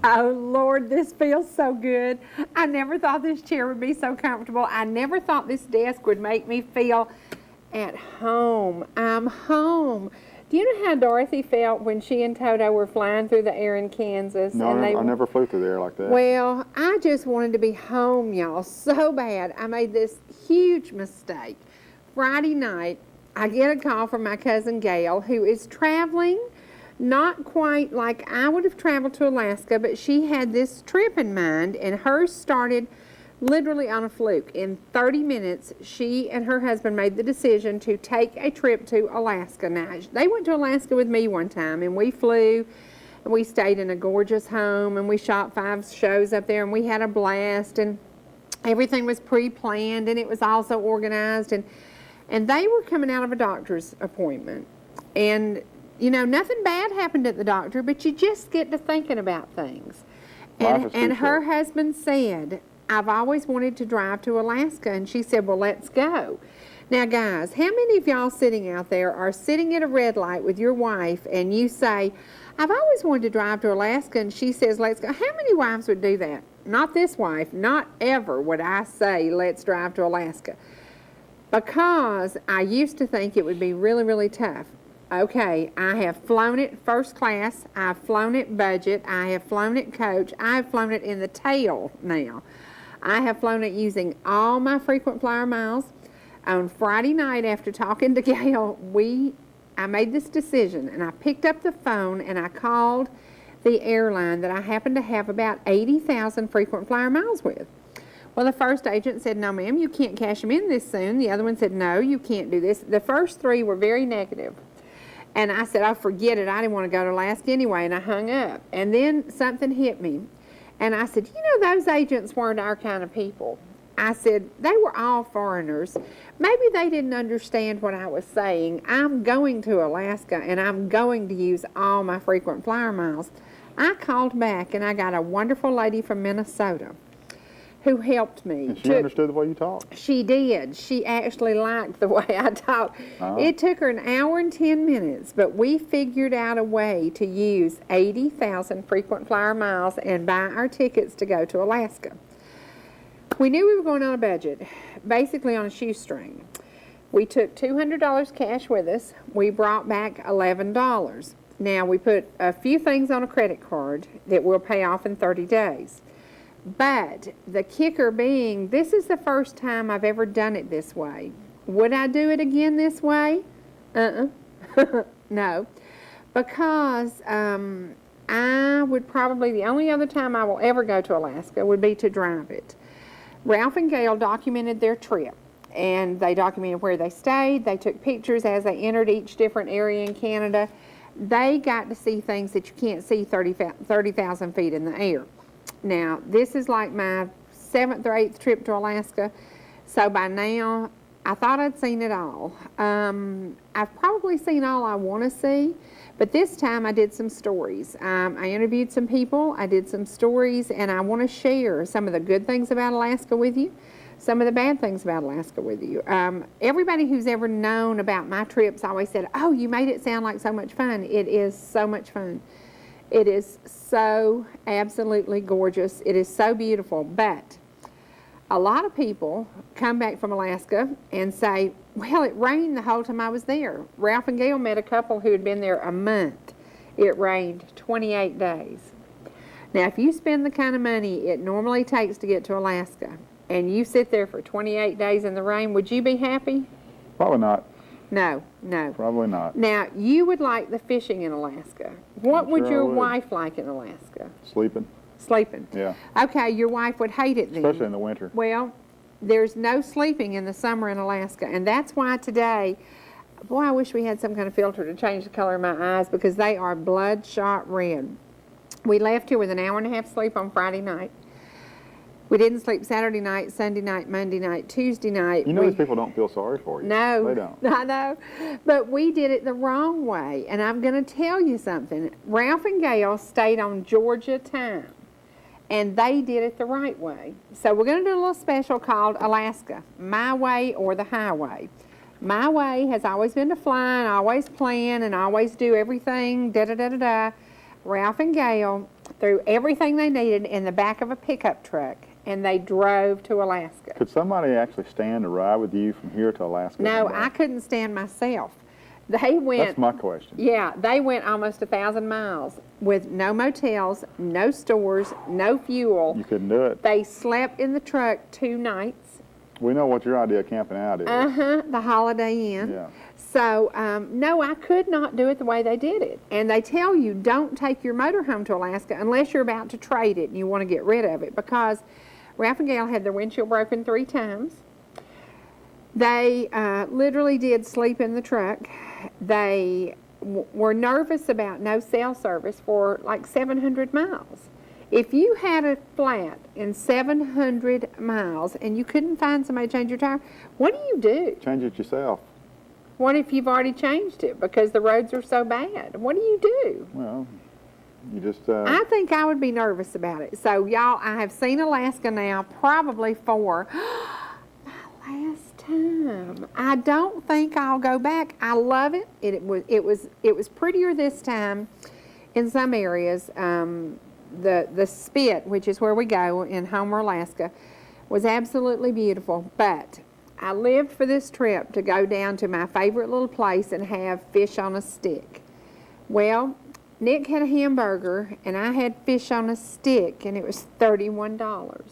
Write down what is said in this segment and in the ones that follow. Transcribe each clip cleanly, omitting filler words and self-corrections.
Oh, Lord, this feels so good. I never thought this chair would be so comfortable. I never thought this desk would make me feel at home. I'm home. Do you know how Dorothy felt when she and Toto were flying through the air in Kansas? No, I never flew through the air like that. Well, I just wanted to be home, y'all, so bad. I made this huge mistake. Friday night, I get a call from my cousin Gail, who is traveling, not quite like I would have traveled to Alaska, but she had this trip in mind, and hers started literally on a fluke. In 30 minutes, she and her husband made the decision to take a trip to Alaska. Now, they went to Alaska with me one time, and we flew, and we stayed in a gorgeous home, and we shot 5 shows up there, and we had a blast, and everything was pre-planned, and it was also organized, and they were coming out of a doctor's appointment. And, you know, nothing bad happened at the doctor, but you just get to thinking about things. And her husband said, I've always wanted to drive to Alaska, and she said, well, let's go. Now, guys, how many of y'all sitting out there are sitting at a red light with your wife, and you say, I've always wanted to drive to Alaska, and she says, let's go. How many wives would do that? Not this wife. Not ever would I say, let's drive to Alaska. Because I used to think it would be really, really tough. Okay, I have flown it first class, I've flown it budget, I have flown it coach, I have flown it in the tail now. I have flown it using all my frequent flyer miles. On Friday night, after talking to Gail, I made this decision, and I picked up the phone and I called the airline that I happened to have about 80,000 frequent flyer miles with. Well, the first agent said, no, ma'am, you can't cash them in this soon. The other one said, no, you can't do this. The first 3 were very negative. And I said, oh, forget it. I didn't want to go to Alaska anyway, and I hung up. And then something hit me. And I said, you know, those agents weren't our kind of people. I said, they were all foreigners. Maybe they didn't understand what I was saying. I'm going to Alaska, and I'm going to use all my frequent flyer miles. I called back, and I got a wonderful lady from Minnesota who helped me. And she understood the way you talked? She did. She actually liked the way I talked. It took her an hour and 10 minutes, but we figured out a way to use 80,000 frequent flyer miles and buy our tickets to go to Alaska. We knew we were going on a budget, basically on a shoestring. We took $200 cash with us. We brought back $11. Now, we put a few things on a credit card that we'll pay off in 30 days. But the kicker being, this is the first time I've ever done it this way. Would I do it again this way? No. Because I would probably, the only other time I will ever go to Alaska would be to drive it. Ralph and Gail documented their trip, and they documented where they stayed. They took pictures as they entered each different area in Canada. They got to see things that you can't see 30,000 feet in the air. Now, this is like my 7th or 8th trip to Alaska, so by now, I thought I'd seen it all. I've probably seen all I want to see, but this time I did some stories. I interviewed some people, I did some stories, and I want to share some of the good things about Alaska with you, some of the bad things about Alaska with you. Everybody who's ever known about my trips always said, oh, you made it sound like so much fun. It is so much fun. It is so absolutely gorgeous. It is so beautiful. But a lot of people come back from Alaska and say, well, it rained the whole time I was there. Ralph and Gail met a couple who had been there a month. It rained 28 days. Now, if you spend the kind of money it normally takes to get to Alaska, and you sit there for 28 days in the rain, would you be happy? Probably not. No, no. Probably not. Now, you would like the fishing in Alaska. What would your wife like in Alaska? Sleeping. Sleeping? Yeah. Okay, your wife would hate it then. Especially in the winter. Well, there's no sleeping in the summer in Alaska, and that's why today, boy, I wish we had some kind of filter to change the color of my eyes because they are bloodshot red. We left here with an hour and a half sleep on Friday night. We didn't sleep Saturday night, Sunday night, Monday night, Tuesday night. You know these people don't feel sorry for you. No. They don't. I know. But we did it the wrong way. And I'm going to tell you something. Ralph and Gail stayed on Georgia time. And they did it the right way. So we're going to do a little special called Alaska, My Way or the Highway. My way has always been to fly and always plan and always do everything, da-da-da-da-da. Ralph and Gail threw everything they needed in the back of a pickup truck, and they drove to Alaska. Could somebody actually stand to ride with you from here to Alaska? No, I couldn't stand myself. They went. That's my question. Yeah, they went almost 1,000 miles with no motels, no stores, no fuel. You couldn't do it. They slept in the truck 2 nights. We know what your idea of camping out is. The Holiday Inn. Yeah. So, no, I could not do it the way they did it. And they tell you don't take your motorhome to Alaska unless you're about to trade it and you want to get rid of it, because Ralph and Gail had their windshield broken 3 times. They literally did sleep in the truck. They were nervous about no cell service for like 700 miles. If you had a flat in 700 miles and you couldn't find somebody to change your tire, what do you do? Change it yourself. What if you've already changed it because the roads are so bad? What do you do? Well, you just... I think I would be nervous about it. So, y'all, I have seen Alaska now probably for my last time. I don't think I'll go back. I love it. It was prettier this time in some areas. The Spit, which is where we go in Homer, Alaska, was absolutely beautiful. But I lived for this trip to go down to my favorite little place and have fish on a stick. Well, Nick had a hamburger and I had fish on a stick, and it was $31.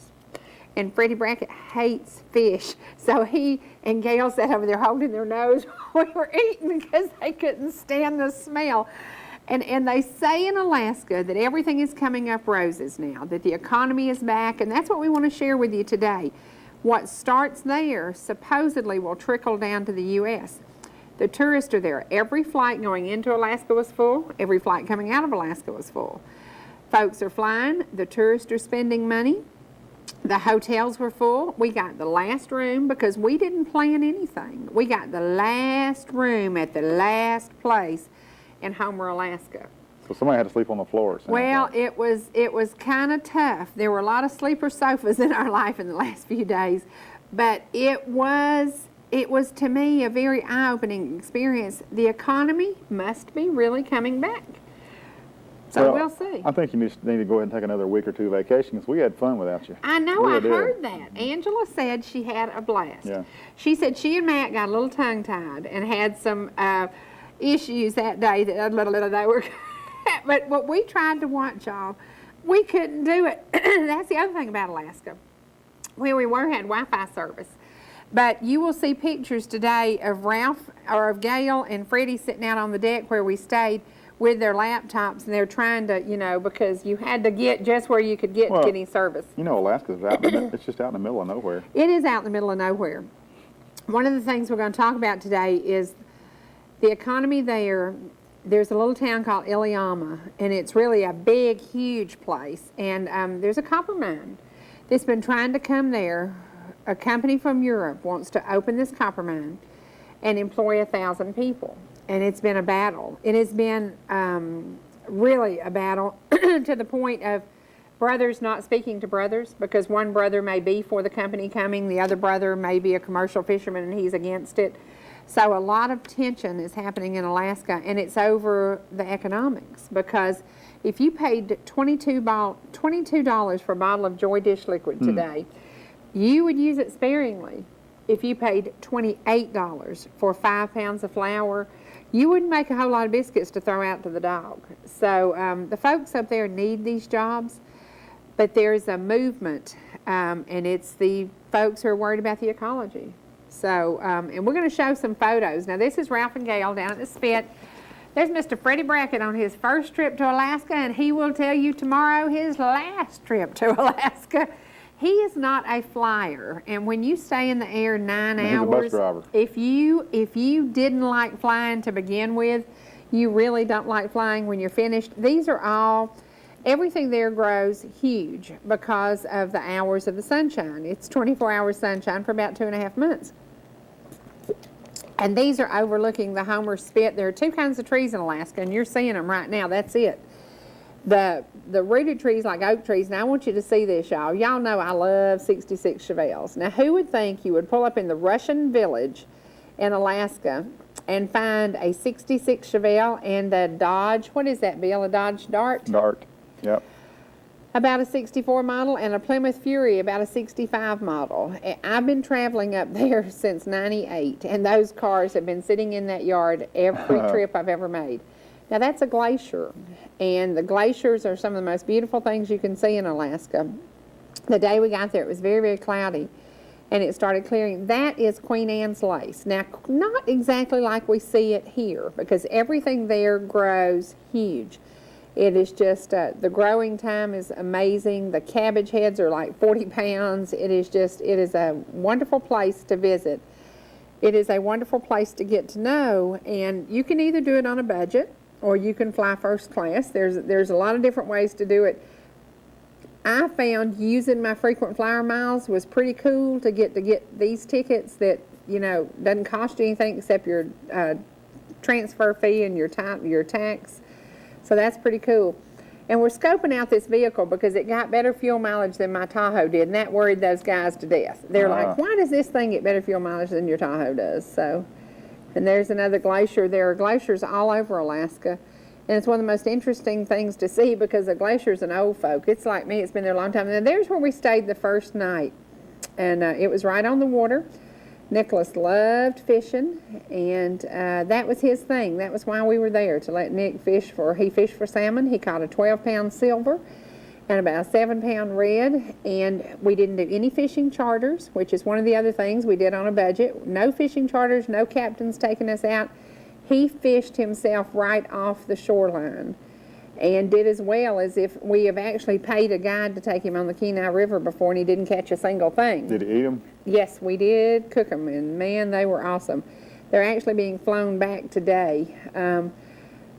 And Freddie Brackett hates fish, so he and Gail sat over there holding their nose while we were eating because they couldn't stand the smell. And they say in Alaska that everything is coming up roses now, that the economy is back, and that's what we want to share with you today. What starts there supposedly will trickle down to the U.S. The tourists are there. Every flight going into Alaska was full. Every flight coming out of Alaska was full. Folks are flying. The tourists are spending money. The hotels were full. We got the last room because we didn't plan anything. We got the last room at the last place in Homer, Alaska. So somebody had to sleep on the floor. Well, it was kind of tough. There were a lot of sleeper sofas in our life in the last few days, but it was to me a very eye-opening experience. The economy must be really coming back. So we'll see. I think you need to go ahead and take another week or 2 vacation, because we had fun without you. I know, I heard that. Angela said she had a blast. Yeah. She said she and Matt got a little tongue-tied and had some issues that day that they were... But what we tried to watch, y'all, we couldn't do it. That's the other thing about Alaska. Where we were had Wi-Fi service. But you will see pictures today of Ralph or of Gail and Freddie sitting out on the deck where we stayed with their laptops, and they're trying to, because you had to get just where you could get any service. Alaska's out it's just out in the middle of nowhere. It is out in the middle of nowhere. One of the things we're going to talk about today is the economy there. There's a little town called Iliamna, and it's really a big, huge place. And there's a copper mine that's been trying to come there. A company from Europe wants to open this copper mine and employ 1,000 people. And it's been a battle. It has been really a battle to the point of brothers not speaking to brothers, because one brother may be for the company coming, the other brother may be a commercial fisherman and he's against it. So a lot of tension is happening in Alaska, and it's over the economics, because if you paid $22 for a bottle of Joy Dish liquid today, you would use it sparingly. If you paid $28 for 5 pounds of flour, you wouldn't make a whole lot of biscuits to throw out to the dog. So the folks up there need these jobs, but there's a movement, and it's the folks who are worried about the ecology. So, and we're going to show some photos. Now, this is Ralph and Gail down at the Spit. There's Mr. Freddie Brackett on his first trip to Alaska, and he will tell you tomorrow his last trip to Alaska. He is not a flyer, and when you stay in the air 9 hours, he's a bus driver. If you didn't like flying to begin with, you really don't like flying when you're finished. These are all, everything there grows huge because of the hours of the sunshine. It's 24-hour sunshine for about 2.5 months. And these are overlooking the Homer Spit. There are 2 kinds of trees in Alaska, and you're seeing them right now. That's it. The rooted trees like oak trees. Now I want you to see this, y'all. Y'all know I love 66 Chevelles. Now who would think you would pull up in the Russian village in Alaska and find a 66 Chevelle and a Dodge, what is that, Bill, a Dodge Dart? Dart, yep. about a 64 model, and a Plymouth Fury about a 65 model. I've been traveling up there since 98, and those cars have been sitting in that yard every trip I've ever made. Now that's a glacier, and the glaciers are some of the most beautiful things you can see in Alaska. The day we got there, it was very, very cloudy, and it started clearing. That is Queen Anne's lace. Now, not exactly like we see it here, because everything there grows huge. It is just, the growing time is amazing. The cabbage heads are like 40 pounds. It is a wonderful place to visit. It is a wonderful place to get to know, and you can either do it on a budget or you can fly first class. There's a lot of different ways to do it. I found using my frequent flyer miles was pretty cool to get these tickets that, doesn't cost you anything except your transfer fee and your tax. So that's pretty cool. And we're scoping out this vehicle because it got better fuel mileage than my Tahoe did, and that worried those guys to death. They're like, why does this thing get better fuel mileage than your Tahoe does? So, and there's another glacier. There are glaciers all over Alaska, and it's one of the most interesting things to see because a glacier's an old folk. It's like me, it's been there a long time. And there's where we stayed the first night, and it was right on the water. Nicholas loved fishing, and that was his thing. That was why we were there, to let Nick fish he fished for salmon. He caught a 12-pound silver and about a 7-pound red, and we didn't do any fishing charters, which is one of the other things we did on a budget. No fishing charters, no captains taking us out. He fished himself right off the shoreline and did as well as if we have actually paid a guide to take him on the Kenai River before, and he didn't catch a single thing. Did he eat them? Yes, we did cook them, and man, they were awesome. They're actually being flown back today.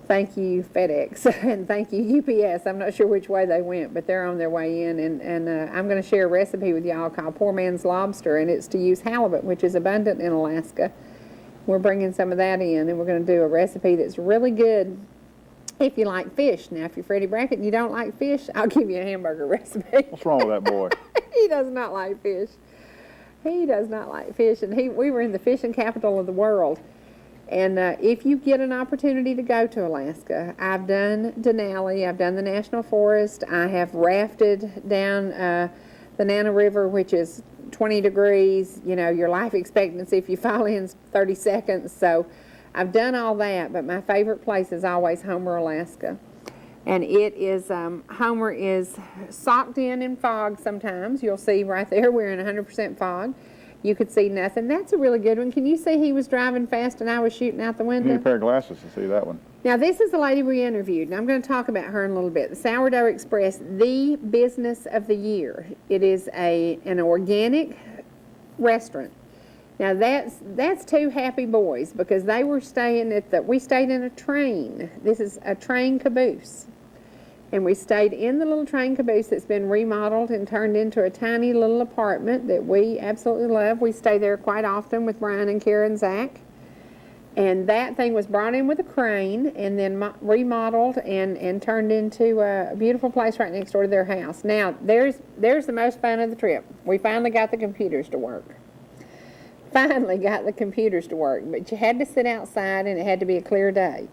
Thank you, FedEx, and thank you, UPS. I'm not sure which way they went, but they're on their way in, and I'm going to share a recipe with y'all called Poor Man's Lobster, and it's to use halibut, which is abundant in Alaska. We're bringing some of that in, and we're going to do a recipe that's really good if you like fish. Now, if you're Freddie Brackett and you don't like fish, I'll give you a hamburger recipe. What's wrong with that boy? He does not like fish. He does not like fish, and we were in the fishing capital of the world. And if you get an opportunity to go to Alaska, I've done Denali, I've done the National Forest, I have rafted down the Nana River, which is 20 degrees, your life expectancy if you fall in is 30 seconds. So I've done all that, but my favorite place is always Homer, Alaska. And it is, Homer is socked in fog sometimes. You'll see right there we're in 100% fog. You could see nothing. That's a really good one. Can you see he was driving fast and I was shooting out the window? You need a pair of glasses to see that one. Now, this is the lady we interviewed, and I'm going to talk about her in a little bit. The Sourdough Express, the business of the year. It is an organic restaurant. Now, that's two happy boys because they were staying we stayed in a train. This is a train caboose. And we stayed in the little train caboose that's been remodeled and turned into a tiny little apartment that we absolutely love. We stay there quite often with Brian and Karen and Zach. And that thing was brought in with a crane and then remodeled and turned into a beautiful place right next door to their house. Now, there's the most fun of the trip. We finally got the computers to work. Finally got the computers to work, but you had to sit outside and it had to be a clear day.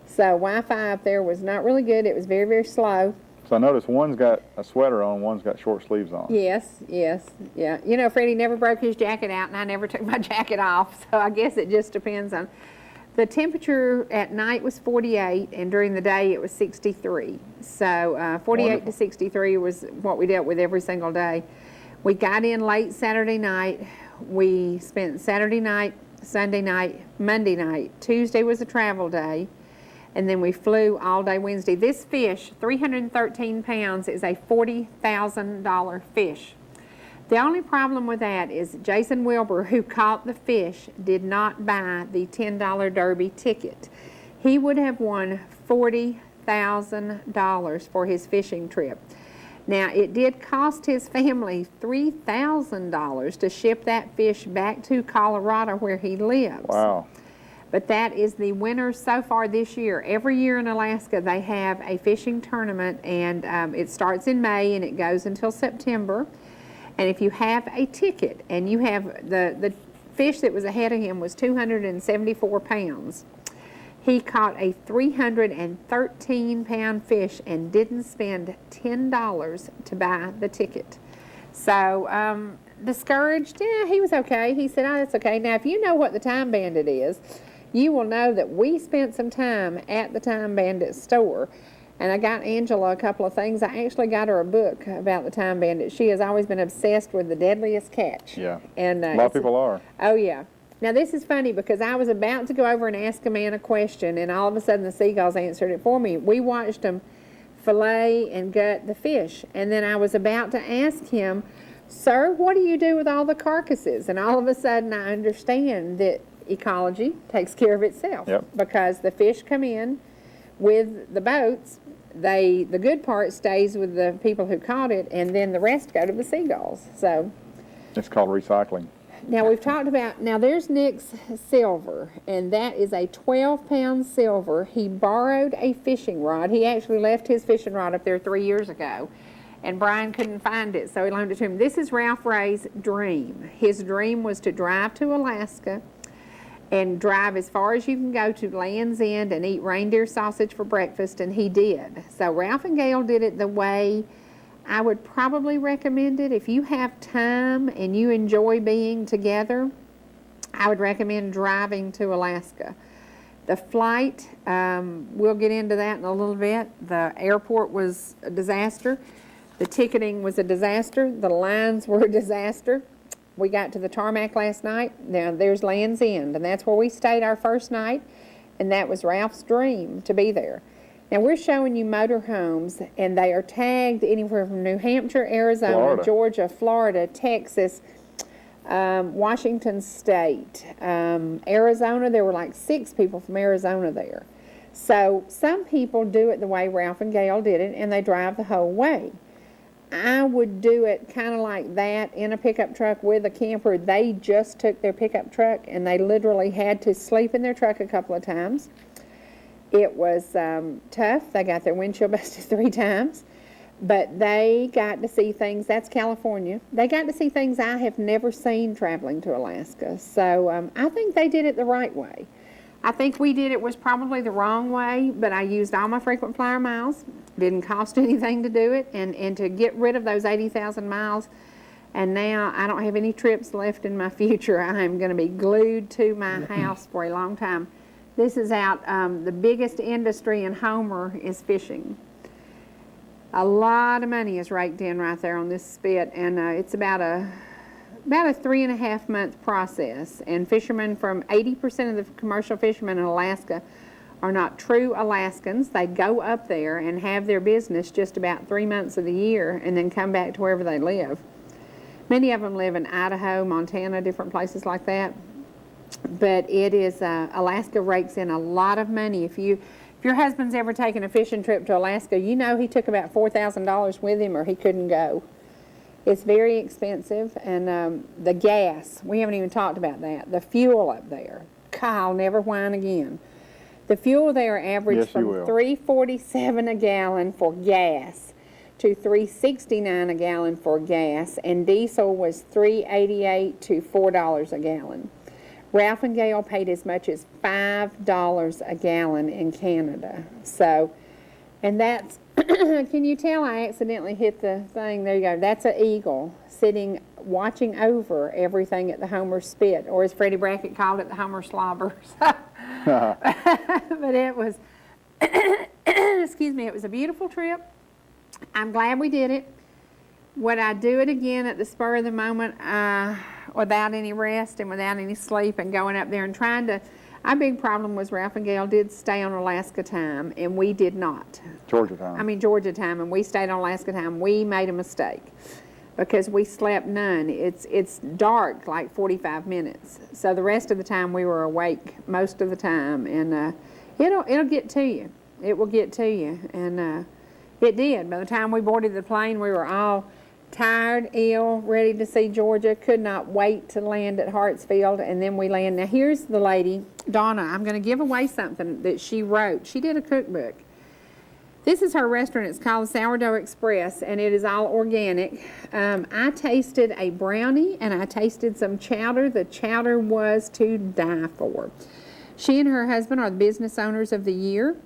So Wi-Fi up there was not really good. It was very, very slow. So I noticed one's got a sweater on, one's got short sleeves on. Yes, yeah. Freddie never broke his jacket out, and I never took my jacket off, so I guess it just depends on. The temperature at night was 48, and during the day it was 63. So 48 Wonderful. to 63 was what we dealt with every single day. We got in late Saturday night. We spent Saturday night, Sunday night, Monday night. Tuesday was a travel day. And then we flew all day Wednesday. This fish, 313 pounds, is a $40,000 fish. The only problem with that is Jason Wilbur, who caught the fish, did not buy the $10 Derby ticket. He would have won $40,000 for his fishing trip. Now, it did cost his family $3,000 to ship that fish back to Colorado where he lives. Wow. But that is the winner so far this year. Every year in Alaska, they have a fishing tournament, and it starts in May and it goes until September. And if you have a ticket and you have the fish that was ahead of him was 274 pounds. He caught a 313-pound fish and didn't spend $10 to buy the ticket. So, discouraged? Yeah, he was okay. He said, oh, that's okay. Now, if you know what the Time Bandit is, you will know that we spent some time at the Time Bandit store. And I got Angela a couple of things. I actually got her a book about the Time Bandit. She has always been obsessed with The Deadliest Catch. Yeah. And, a lot of people are. Oh, yeah. Now, this is funny because I was about to go over and ask a man a question, and all of a sudden the seagulls answered it for me. We watched them fillet and gut the fish, and then I was about to ask him, sir, what do you do with all the carcasses? And all of a sudden I understand that ecology takes care of itself. Yep. Because the fish come in with the boats, the good part stays with the people who caught it, and then the rest go to the seagulls. So It's called recycling. now we've talked about, now there's Nick's silver, and that is a 12-pound silver. He borrowed a fishing rod. He actually left his fishing rod up there 3 years ago, and Brian couldn't find it, so he loaned it to him. This is Ralph Ray's dream. His dream was to drive to Alaska and drive as far as you can go to Land's End and eat reindeer sausage for breakfast, and he did. So Ralph and Gail did it the way I would probably recommend it. If you have time and you enjoy being together, I would recommend driving to Alaska. The flight, we'll get into that in a little bit. The airport was a disaster. The ticketing was a disaster. The lines were a disaster. We got to the tarmac last night. Now there's Land's End, and that's where we stayed our first night, and that was Ralph's dream to be there. Now we're showing you motorhomes, and they are tagged anywhere from New Hampshire, Arizona, Florida. Georgia, Florida, Texas, Washington State, Arizona. There were like 6 people from Arizona there. So some people do it the way Ralph and Gail did it, and they drive the whole way. I would do it kind of like that in a pickup truck with a camper. They just took their pickup truck, and they literally had to sleep in their truck a couple of times. It was tough. They got their windshield busted 3 times, but they got to see things. That's California. They got to see things I have never seen traveling to Alaska. So I think they did it the right way. I think we did it was probably the wrong way, but I used all my frequent flyer miles. Didn't cost anything to do it, and to get rid of those 80,000 miles. And now I don't have any trips left in my future. I am going to be glued to my house for a long time. This is out, the biggest industry in Homer is fishing. A lot of money is raked in right there on this spit, and it's about a 3.5 month process. And fishermen from 80% of the commercial fishermen in Alaska are not true Alaskans. They go up there and have their business just about 3 months of the year and then come back to wherever they live. Many of them live in Idaho, Montana, different places like that. But it is, Alaska rakes in a lot of money. If your husband's ever taken a fishing trip to Alaska, you know he took about $4,000 with him or he couldn't go. It's very expensive, and the gas, we haven't even talked about that. The fuel up there, I'll never whine again. The fuel there averaged from $3.47 a gallon for gas to $3.69 a gallon for gas, and diesel was $3.88 to $4 a gallon. Ralph and Gail paid as much as $5 a gallon in Canada. So, and that's, can you tell I accidentally hit the thing? There you go. That's an eagle sitting, watching over everything at the Homer Spit, or as Freddie Brackett called it, the Homer Slobber. But it was, excuse me, it was a beautiful trip. I'm glad we did it. Would I do it again at the spur of the moment, without any rest and without any sleep, and going up there and trying to, our big problem was Ralph and Gail did stay on Alaska time, and we did not. Georgia time. Georgia time, and we stayed on Alaska time. We made a mistake because we slept none. It's dark like 45 minutes. So the rest of the time we were awake most of the time, and it'll get to you. It will get to you, and it did. By the time we boarded the plane, we were all tired, ill, ready to see Georgia, could not wait to land at Hartsfield, and then we land. Now here's the lady, Donna. I'm going to give away something that she wrote. She did a cookbook. This is her restaurant. It's called Sourdough Express, and it is all organic. I tasted a brownie, and I tasted some chowder. The chowder was to die for. She and her husband are the business owners of the year.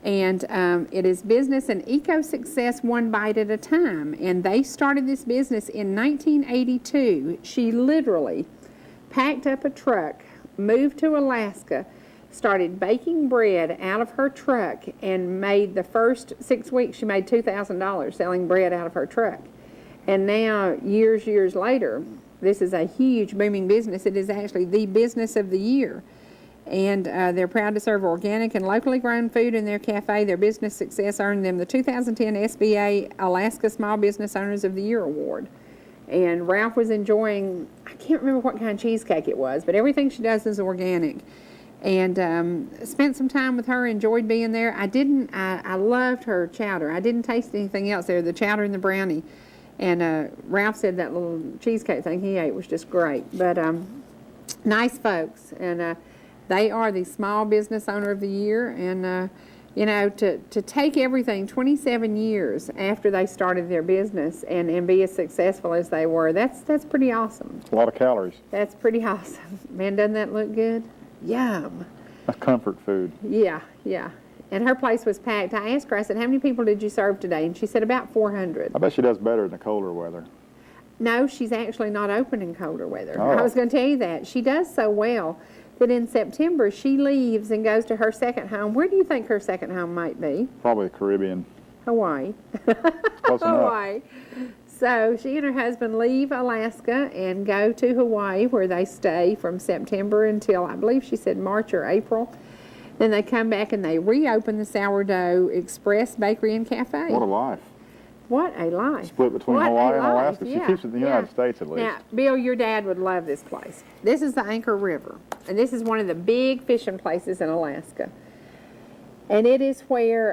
And it is business and eco success one bite at a time. And they started this business in 1982. She literally packed up a truck, moved to Alaska, started baking bread out of her truck, and made the first 6 weeks, she made $2,000 selling bread out of her truck. And now, years later, this is a huge booming business. It is actually the business of the year. And they're proud to serve organic and locally grown food in their cafe. Their business success earned them the 2010 SBA Alaska Small Business Owners of the Year Award. And Ralph was enjoying, I can't remember what kind of cheesecake it was, but everything she does is organic. And spent some time with her, enjoyed being there. I loved her chowder. I didn't taste anything else there, the chowder and the brownie. And Ralph said that little cheesecake thing he ate was just great. But nice folks. And they are the Small Business Owner of the Year, and you know, to take everything 27 years after they started their business and be as successful as they were, that's pretty awesome. A lot of calories. That's pretty awesome. Man, doesn't that look good? Yum. That's comfort food. Yeah. And her place was packed. I asked her, I said, how many people did you serve today? And she said about 400. I bet she does better in the colder weather. No, she's actually not open in colder weather. Oh. I was going to tell you that. She does so well that in September she leaves and goes to her second home. Where do you think her second home might be? Probably the Caribbean. Hawaii. Close enough. Hawaii. So she and her husband leave Alaska and go to Hawaii, where they stay from September until, I believe she said March or April. Then they come back and they reopen the Sourdough Express Bakery and Cafe. What a life. What a life. Split between What Hawaii a and Alaska. life. She keeps it in the United States at least. Now, Bill, your dad would love this place. This is the Anchor River, and this is one of the big fishing places in Alaska. And it is where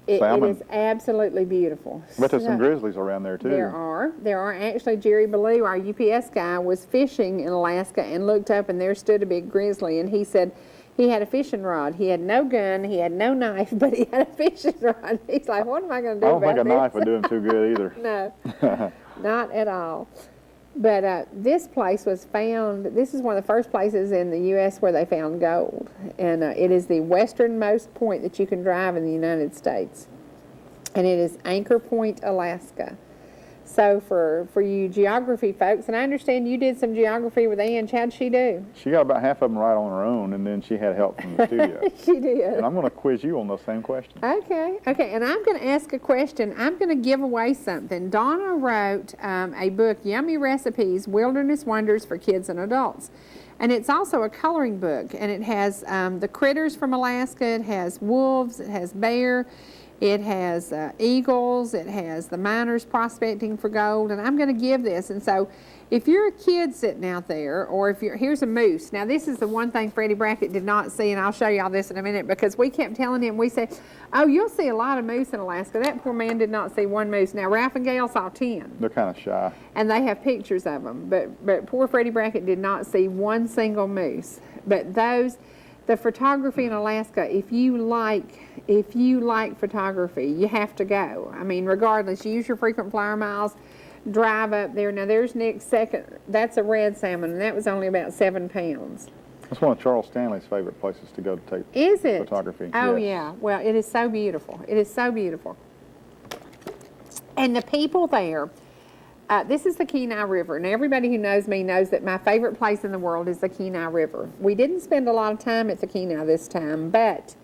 it is absolutely beautiful. I bet there's some grizzlies around there, too. There are. Actually, Jerry Ballou, our UPS guy, was fishing in Alaska and looked up, and there stood a big grizzly, and he said he had a fishing rod. He had no gun, he had no knife, but he had a fishing rod. He's like, what am I going to do about this? I don't think a knife would do him too good either. No, not at all. But this place was found, this is one of the first places in the U.S. where they found gold. And it is the westernmost point that you can drive in the United States. And it is Anchor Point, Alaska. So for you geography folks, and I understand you did some geography with Ange, how'd she do? She got about half of them right on her own, and then she had help from the studio. She did. And I'm going to quiz you on those same questions. Okay, and I'm going to ask a question. I'm going to give away something. Donna wrote a book, Yummy Recipes, Wilderness Wonders for Kids and Adults. And it's also a coloring book, and it has the critters from Alaska, it has wolves, it has bear, it has eagles, it has the miners prospecting for gold, and I'm going to give this. And so if you're a kid sitting out there, or if you're, here's a moose. Now this is the one thing Freddie Brackett did not see, and I'll show y'all this in a minute, because we kept telling him, we said, oh, you'll see a lot of moose in Alaska. That poor man did not see one moose. Now Ralph and Gail saw 10. They're kind of shy. And they have pictures of them, but poor Freddie Brackett did not see one single moose. But the photography in Alaska, if you like photography, you have to go. I mean, regardless, use your frequent flyer miles, drive up there. Now, there's Nick's second. That's a red salmon, and that was only about 7 pounds. That's one of Charles Stanley's favorite places to go to take photography. Oh, yes. yeah. Well, it is so beautiful. It is so beautiful. And the people there, this is the Kenai River, and everybody who knows me knows that my favorite place in the world is the Kenai River. We didn't spend a lot of time at the Kenai this time, but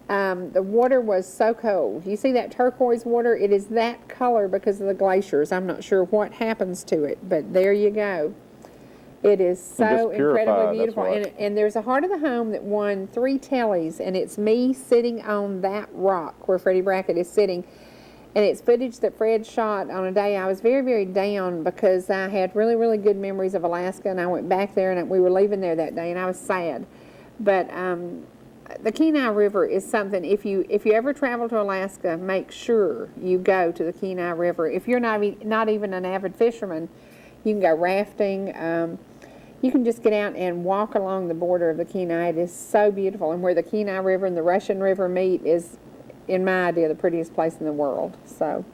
the water was so cold. You see that turquoise water? It is that color because of the glaciers. I'm not sure what happens to it, but there you go. It is so incredibly beautiful. And there's a Heart of the Home that won 3 tellies, and it's me sitting on that rock where Freddie Brackett is sitting. And it's footage that Fred shot on a day I was very, very down because I had really, really good memories of Alaska, and I went back there, and we were leaving there that day, and I was sad. But the Kenai River is something, if you ever travel to Alaska, make sure you go to the Kenai River. If you're not even an avid fisherman, you can go rafting. You can just get out and walk along the border of the Kenai. It is so beautiful, and where the Kenai River and the Russian River meet is, in my idea, the prettiest place in the world. So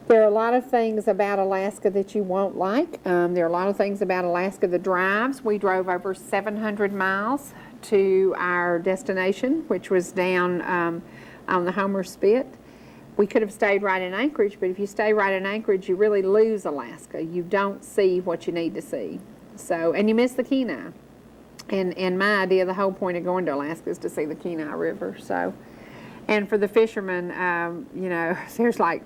there are a lot of things about Alaska that you won't like. There are a lot of things about Alaska. The drives, we drove over 700 miles to our destination, which was down on the Homer Spit. We could have stayed right in Anchorage, but if you stay right in Anchorage, you really lose Alaska. You don't see what you need to see. So, and you miss the Kenai. And my idea, the whole point of going to Alaska is to see the Kenai River. So, and for the fishermen, you know, there's like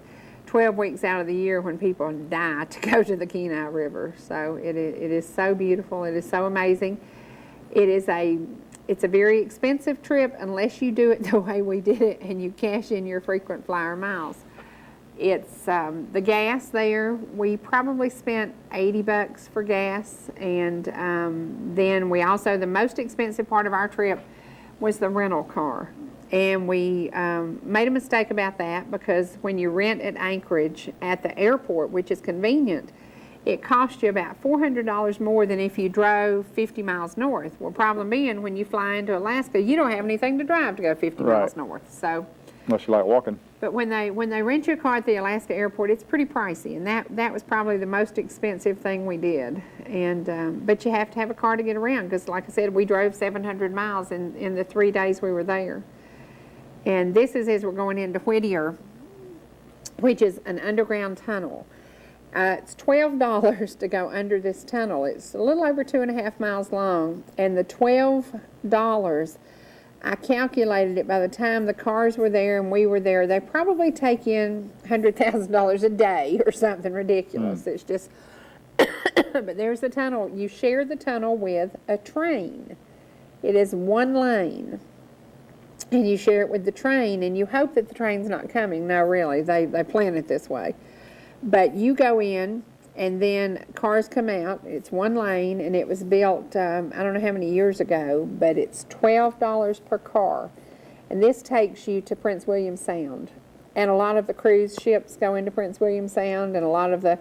12 weeks out of the year when people die to go to the Kenai River. So it is so beautiful. It is so amazing. It's a very expensive trip unless you do it the way we did it and you cash in your frequent flyer miles. It's the gas there. We probably spent $80 for gas, and then we also, the most expensive part of our trip was the rental car. And we made a mistake about that because when you rent at Anchorage at the airport, which is convenient, it costs you about $400 more than if you drove 50 miles north. Well, problem being, when you fly into Alaska, you don't have anything to drive to go 50 miles north. So, unless you like walking. but when they rent your car at the Alaska airport, it's pretty pricey, and that was probably the most expensive thing we did. And but you have to have a car to get around because, like I said, we drove 700 miles in the 3 days we were there. And this is as we're going into Whittier, which is an underground tunnel. It's $12 to go under this tunnel. It's a little over 2.5 miles long, and the $12, I calculated it by the time the cars were there and we were there, they probably take in $100,000 a day or something ridiculous. It's just, but there's the tunnel. You share the tunnel with a train. It is one lane. And you share it with the train, and you hope that the train's not coming. No, really, they plan it this way. But you go in, and then cars come out. It's one lane, and it was built, I don't know how many years ago, but it's $12 per car. And this takes you to Prince William Sound. And a lot of the cruise ships go into Prince William Sound, and a lot of the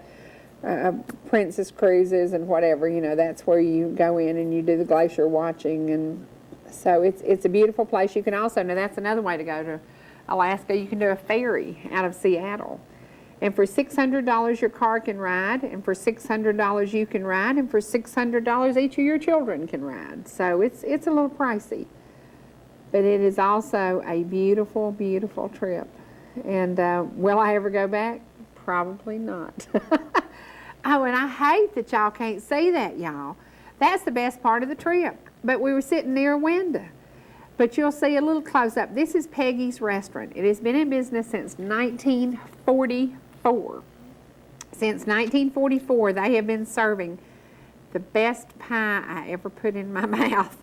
Princess cruises and whatever, you know, that's where you go in and you do the glacier watching. And so it's a beautiful place. You can also, now that's another way to go to Alaska, you can do a ferry out of Seattle. And for $600 your car can ride, and for $600 you can ride, and for $600 each of your children can ride. So it's a little pricey. But it is also a beautiful, beautiful trip. And will I ever go back? Probably not. Oh, and I hate that y'all can't see that, y'all. That's the best part of the trip. But we were sitting near a window. But you'll see a little close up. This is Peggy's Restaurant. It has been in business since 1944. Since 1944, they have been serving the best pie I ever put in my mouth.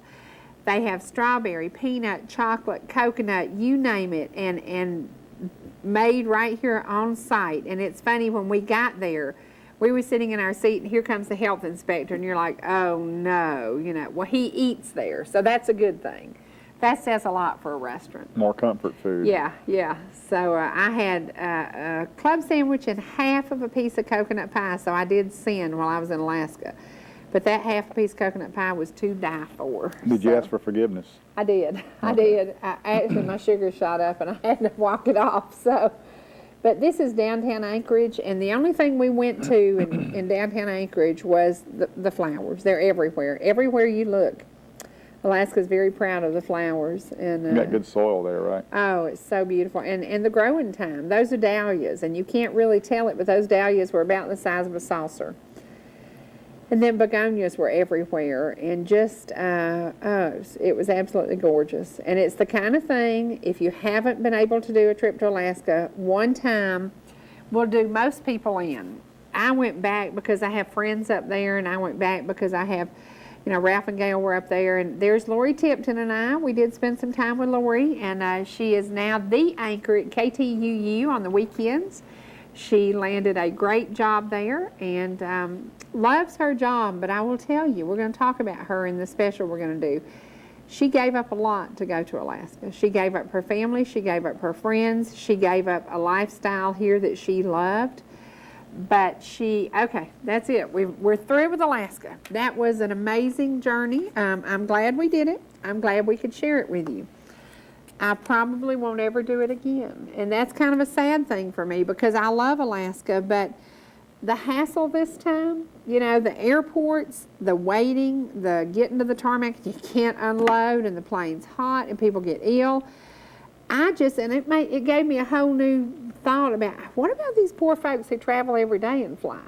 They have strawberry, peanut, chocolate, coconut, you name it, and made right here on site. And it's funny, when we got there, we were sitting in our seat, and here comes the health inspector, and you're like, oh no, you know, well, he eats there, so that's a good thing. That says a lot for a restaurant. More comfort food. Yeah, yeah. So I had a club sandwich and half of a piece of coconut pie, so I did sin while I was in Alaska. But that half a piece of coconut pie was to die for. Did you ask for forgiveness? I did. I did. Actually, my sugar shot up, and I had to walk it off. So, but this is downtown Anchorage, and the only thing we went to in downtown Anchorage was the flowers. They're everywhere. Everywhere you look. Alaska's very proud of the flowers. And You got good soil there, right? oh, it's so beautiful. And the growing time. Those are dahlias, and you can't really tell it, but those dahlias were about the size of a saucer. And then begonias were everywhere, and just, it was absolutely gorgeous. And it's the kind of thing, if you haven't been able to do a trip to Alaska, one time will do most people in. I went back because I have friends up there, and I went back because I have, you know, Ralph and Gail were up there, and there's Lori Tipton and I. We did spend some time with Lori, and she is now the anchor at KTUU on the weekends. She landed a great job there and loves her job, but I will tell you, we're going to talk about her in the special we're going to do. She gave up a lot to go to Alaska. She gave up her family, she gave up her friends, she gave up a lifestyle here that she loved. But okay, that's it. We're through with Alaska. That was an amazing journey. I'm glad we did it. I'm glad we could share it with you. I probably won't ever do it again. And that's kind of a sad thing for me because I love Alaska, but the hassle this time, you know, the airports, the waiting, the getting to the tarmac, you can't unload and the plane's hot and people get ill. And it gave me a whole new thought about, what about these poor folks who travel every day and fly?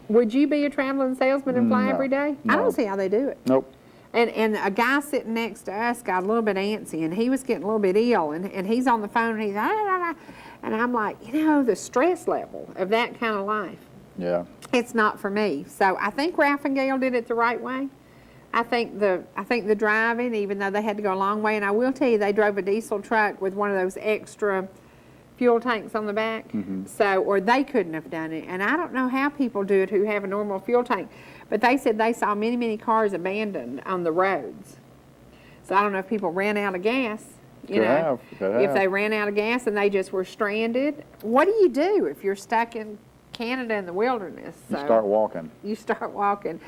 Would you be a traveling salesman and fly No, every day? no. I don't see how they do it. Nope. And a guy sitting next to us got a little bit antsy, and he was getting a little bit ill, and he's on the phone, and he's, and I'm like, you know, the stress level of that kind of life, Yeah. it's not for me. So I think Ralph and Gail did it the right way. I think the driving, even though they had to go a long way, and I will tell you, they drove a diesel truck with one of those extra fuel tanks on the back, so, or they couldn't have done it. And I don't know how people do it who have a normal fuel tank, but they said they saw many, many cars abandoned on the roads. So I don't know if people ran out of gas, you know, if they ran out of gas and they just were stranded. What do you do if you're stuck in Canada in the wilderness? You start walking. You start walking.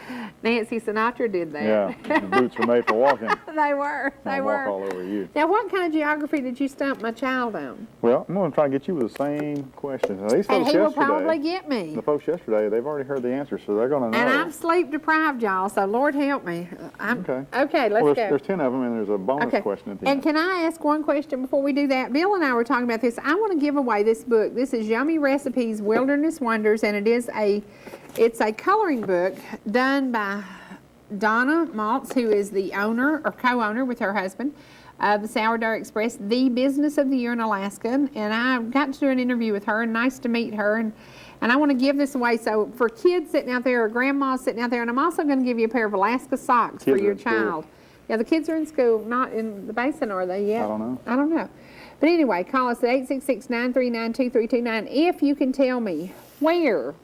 Nancy Sinatra did that. Yeah, the boots were made for walking. They were. I'll walk all over you. Now, what kind of geography did you stump my child on? Well, I'm going to try to get you with the same questions. Now, these And folks he will yesterday, probably get me. the folks yesterday, they've already heard the answer, so they're going to know. And I'm sleep deprived, y'all, so Lord help me. Okay, let's well, go. there's 10 of them, and there's a bonus question at the end. And can I ask one question before we do that? Bill and I were talking about this. I want to give away this book. This is Yummy Recipes, Wilderness Wonders, and it's a coloring book done by Donna Maltz, who is the owner or co-owner with her husband of the Sourdough Express, the business of the year in Alaska. And I got to do an interview with her, and nice to meet her. And I want to give this away. So for kids sitting out there or grandmas sitting out there, and I'm also going to give you a pair of Alaska socks for your child. Yeah, the kids are in school, not in the basin, are they yet? I don't know. I don't know. But anyway, call us at 866-939-2329 if you can tell me where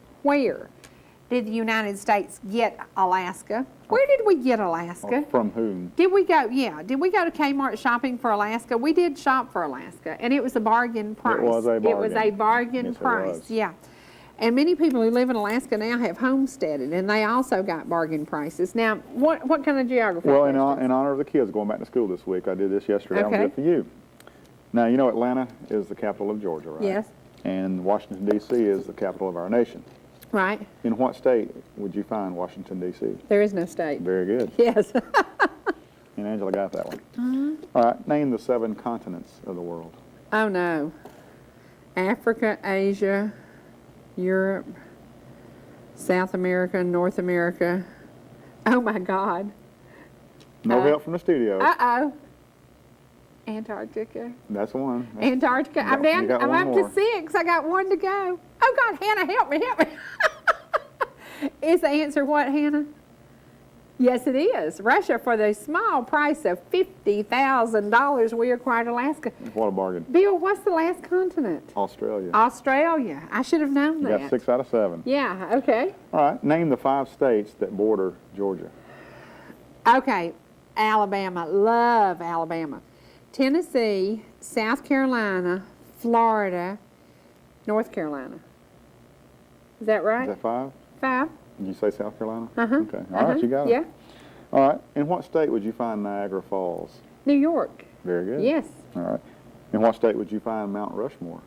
did the United States get Alaska? Where did we get Alaska? From whom? Did we go to Kmart shopping for Alaska? We did shop for Alaska, and it was a bargain price. It was a bargain. It was a bargain Yes, price, it was. yeah. And many people who live in Alaska now have homesteaded, and they also got bargain prices. Now, what kind of geography? Well, in honor of the kids going back to school this week, I did this yesterday. Okay. I'll do it for you. Now, you know Atlanta is the capital of Georgia, right? Yes. And Washington, D.C. is the capital of our nation. Right. In what state would you find Washington, D.C.? There is no state. Very good. Yes. And Angela got that one. All right, name the 7 continents of the world. Oh, no. Africa, Asia, Europe, South America, North America. Oh, my God. No help from the studio. Uh-oh. Antarctica. That's one. Antarctica. I'm down. I'm up to 6. I got 1 to go. Oh, God, Hannah, help me. Is the answer what, Hannah? Yes, it is. Russia, for the small price of $50,000, we acquired Alaska. What a bargain. Bill, what's the last continent? Australia. Australia. I should have known You that. got 6 out of 7. Yeah, okay. All right, name the 5 states that border Georgia. Okay, Alabama. Love Alabama. Tennessee, South Carolina, Florida, North Carolina. Is that right? Is that 5? 5. Did you say South Carolina? Uh-huh. Okay. All right, you got it. Yeah. All right. In what state would you find Niagara Falls? New York. Very good. Yes. All right. In what state would you find Mount Rushmore?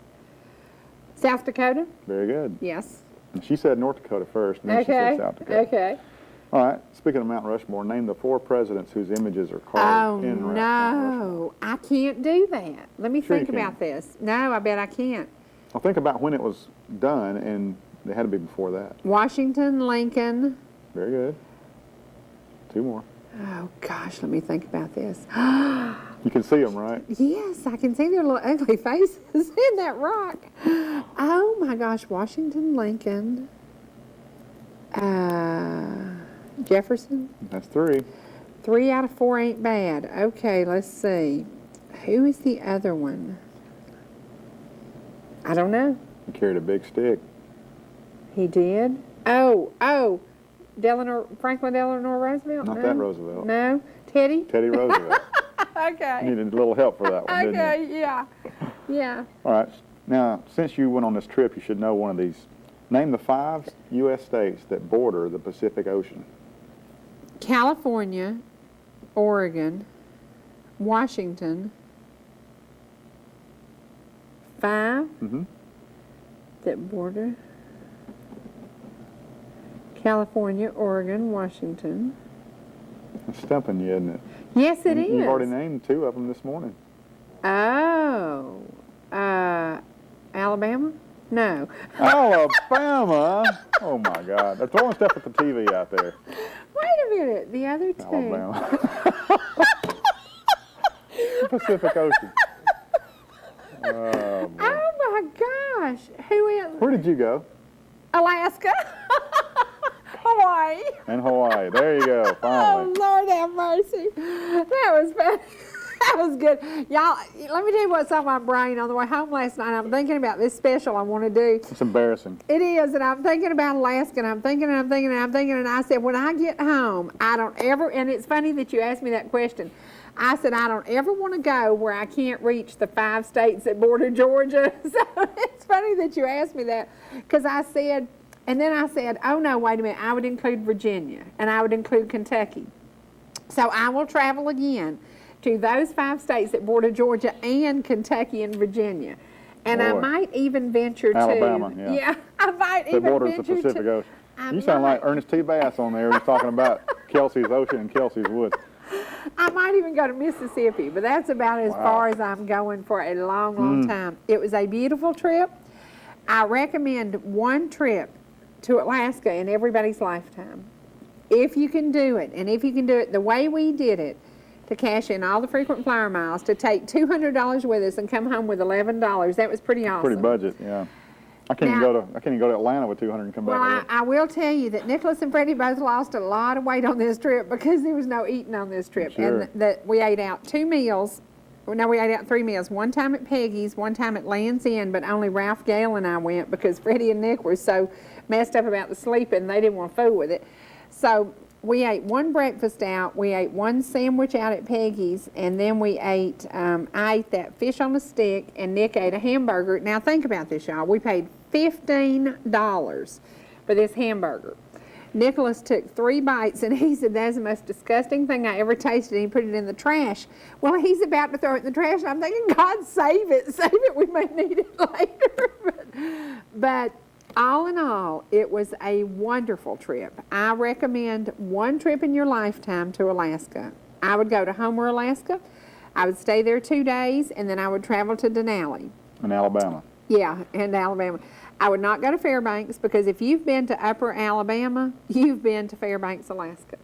South Dakota. Very good. Yes. And she said North Dakota first, and then she said South Dakota. Okay. All right. Speaking of Mount Rushmore, name the 4 presidents whose images are carved in Mount Rushmore. No, I can't do that. Let me Sure think you can. about this. No, I bet I can't. Well, think about when it was done, and it had to be before that. Washington, Lincoln. Very good. 2 more. Oh, gosh, let me think about this. You can see them, right? Yes, I can see their little ugly faces in that rock. Oh, my gosh, Washington, Lincoln. Jefferson. That's 3. 3 out of 4 ain't bad. Okay, let's see. Who is the other one? I don't know. He carried a big stick. He did? Franklin Delano Roosevelt? Not No? that Roosevelt. No? Teddy? Teddy Roosevelt. Okay. You needed a little help for that one, didn't you? Okay, yeah. Yeah. All right. Now, since you went on this trip, you should know one of these. Name the 5 U.S. states that border the Pacific Ocean. California, Oregon, Washington. 5 Mm-hmm. that border. California, Oregon, Washington. It's stumping you, isn't it? Yes, it is. You've already named 2 of them this morning. Oh, Alabama? No. Alabama? Oh my God! They're throwing stuff at the TV out there. Wait a minute. The other 2. Alabama. Pacific Ocean. Oh, boy. Oh my gosh. Who else? Where did you go? Alaska. Hawaii. In Hawaii. There you go. Finally. Oh, Lord have mercy. That was fun. That was good. Y'all, let me tell you what's on my brain on the way home last night. I'm thinking about this special I want to do. It's embarrassing. It is, and I'm thinking about Alaska, and I'm thinking, and I said, when I get home, I don't ever, and it's funny that you asked me that question. I said, I don't ever want to go where I can't reach the 5 states that border Georgia. So it's funny that you asked me that, because I said, and then I said, oh no, wait a minute, I would include Virginia, and I would include Kentucky. So I will travel again to those 5 states that border Georgia and Kentucky and Virginia. And I might even venture Alabama, to. Yeah, I might that even borders venture the Pacific to. Ocean. You sound like Ernest T. Bass on there. He's talking about Kelsey's Ocean and Kelsey's Woods. I might even go to Mississippi, but that's about as far as I'm going for a long, long time. It was a beautiful trip. I recommend one trip to Alaska in everybody's lifetime. If you can do it, and if you can do it the way we did it, to cash in all the frequent flyer miles, to take $200 with us and come home with $11, that was pretty awesome. Pretty budget, yeah. I can't even go to Atlanta with 200 and come back with it. I will tell you that Nicholas and Freddie both lost a lot of weight on this trip because there was no eating on this trip. Sure. And that we ate out 2 meals. No, we ate out 3 meals. One time at Peggy's, one time at Land's End, but only Ralph Gale and I went because Freddie and Nick were so messed up about the sleeping, they didn't want to fool with it. So we ate 1 breakfast out, we ate 1 sandwich out at Peggy's, and then we ate, I ate that fish on a stick, and Nick ate a hamburger. Now think about this, y'all. We paid $15 for this hamburger. Nicholas took 3 bites, and he said, that's the most disgusting thing I ever tasted, and he put it in the trash. Well, he's about to throw it in the trash, and I'm thinking, God, save it, we may need it later. But all in all, it was a wonderful trip. I recommend one trip in your lifetime to Alaska. I would go to Homer, Alaska. I would stay there 2 days, and then I would travel to Denali. In Alabama. Yeah, and Alabama. I would not go to Fairbanks because if you've been to Upper Alabama, you've been to Fairbanks, Alaska.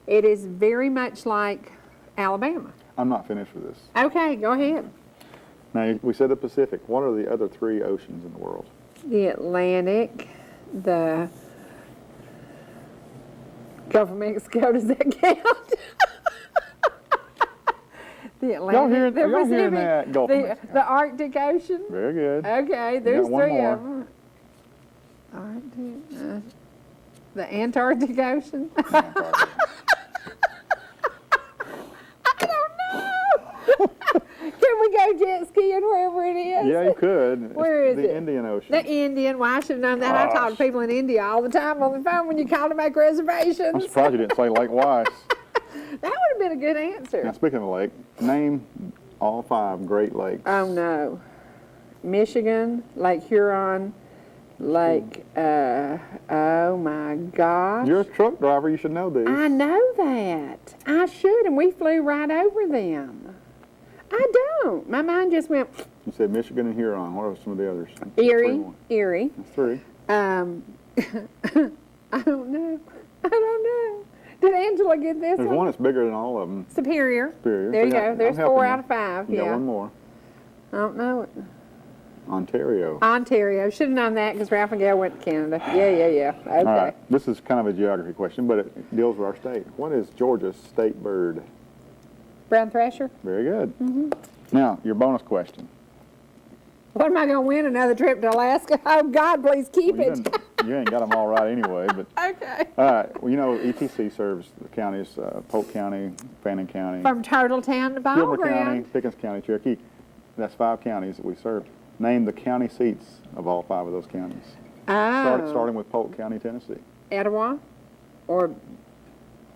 It is very much like Alabama. I'm not finished with this. Okay, go ahead. Now, we said the Pacific. What are the other 3 oceans in the world? The Atlantic, the Gulf of Mexico, does that count? The Atlantic, the Pacific, that Gulf of Mexico. The Arctic Ocean. Very good. Okay, there's 3 more. of them. Arctic, the Antarctic Ocean. I don't know. Can we go jet skiing wherever it is? Yeah, you could. Where is it? The Indian Ocean. The Indian. Well, I should have known that. I talk to people in India all the time on the phone when you call to make reservations. I'm surprised you didn't say Lake Weiss. That would have been a good answer. Now, speaking of lake, name all 5 Great Lakes. Oh, no. Michigan, Lake Huron, Lake, oh my gosh. You're a truck driver, you should know these. I know that. I should, and we flew right over them. I don't. My mind just went. You said Michigan and Huron. What are some of the others? Erie. That's 3. I don't know. Did Angela get this There's one that's bigger than all of them. Superior. Superior. There you See, go. There's 4 out of 5. You Yeah. got one more. I don't know it. Ontario. Ontario. Should have known that because Ralph and Gail went to Canada. Yeah. Okay. All right. This is kind of a geography question, but it deals with our state. What is Georgia's state bird? Brown Thrasher. Very good. Now, your bonus question. What am I going to win? Another trip to Alaska? Oh, God, please keep Well, it. you ain't got them all right anyway, but Okay. all right. Well, you know, ETC serves the counties, Polk County, Fannin County, From Turtletown to Ball Gilbert County, Ground. Pickens County, Cherokee. That's 5 counties that we serve. Name the county seats of all 5 of those counties. Oh. Starting with Polk County, Tennessee. Etowah? Or,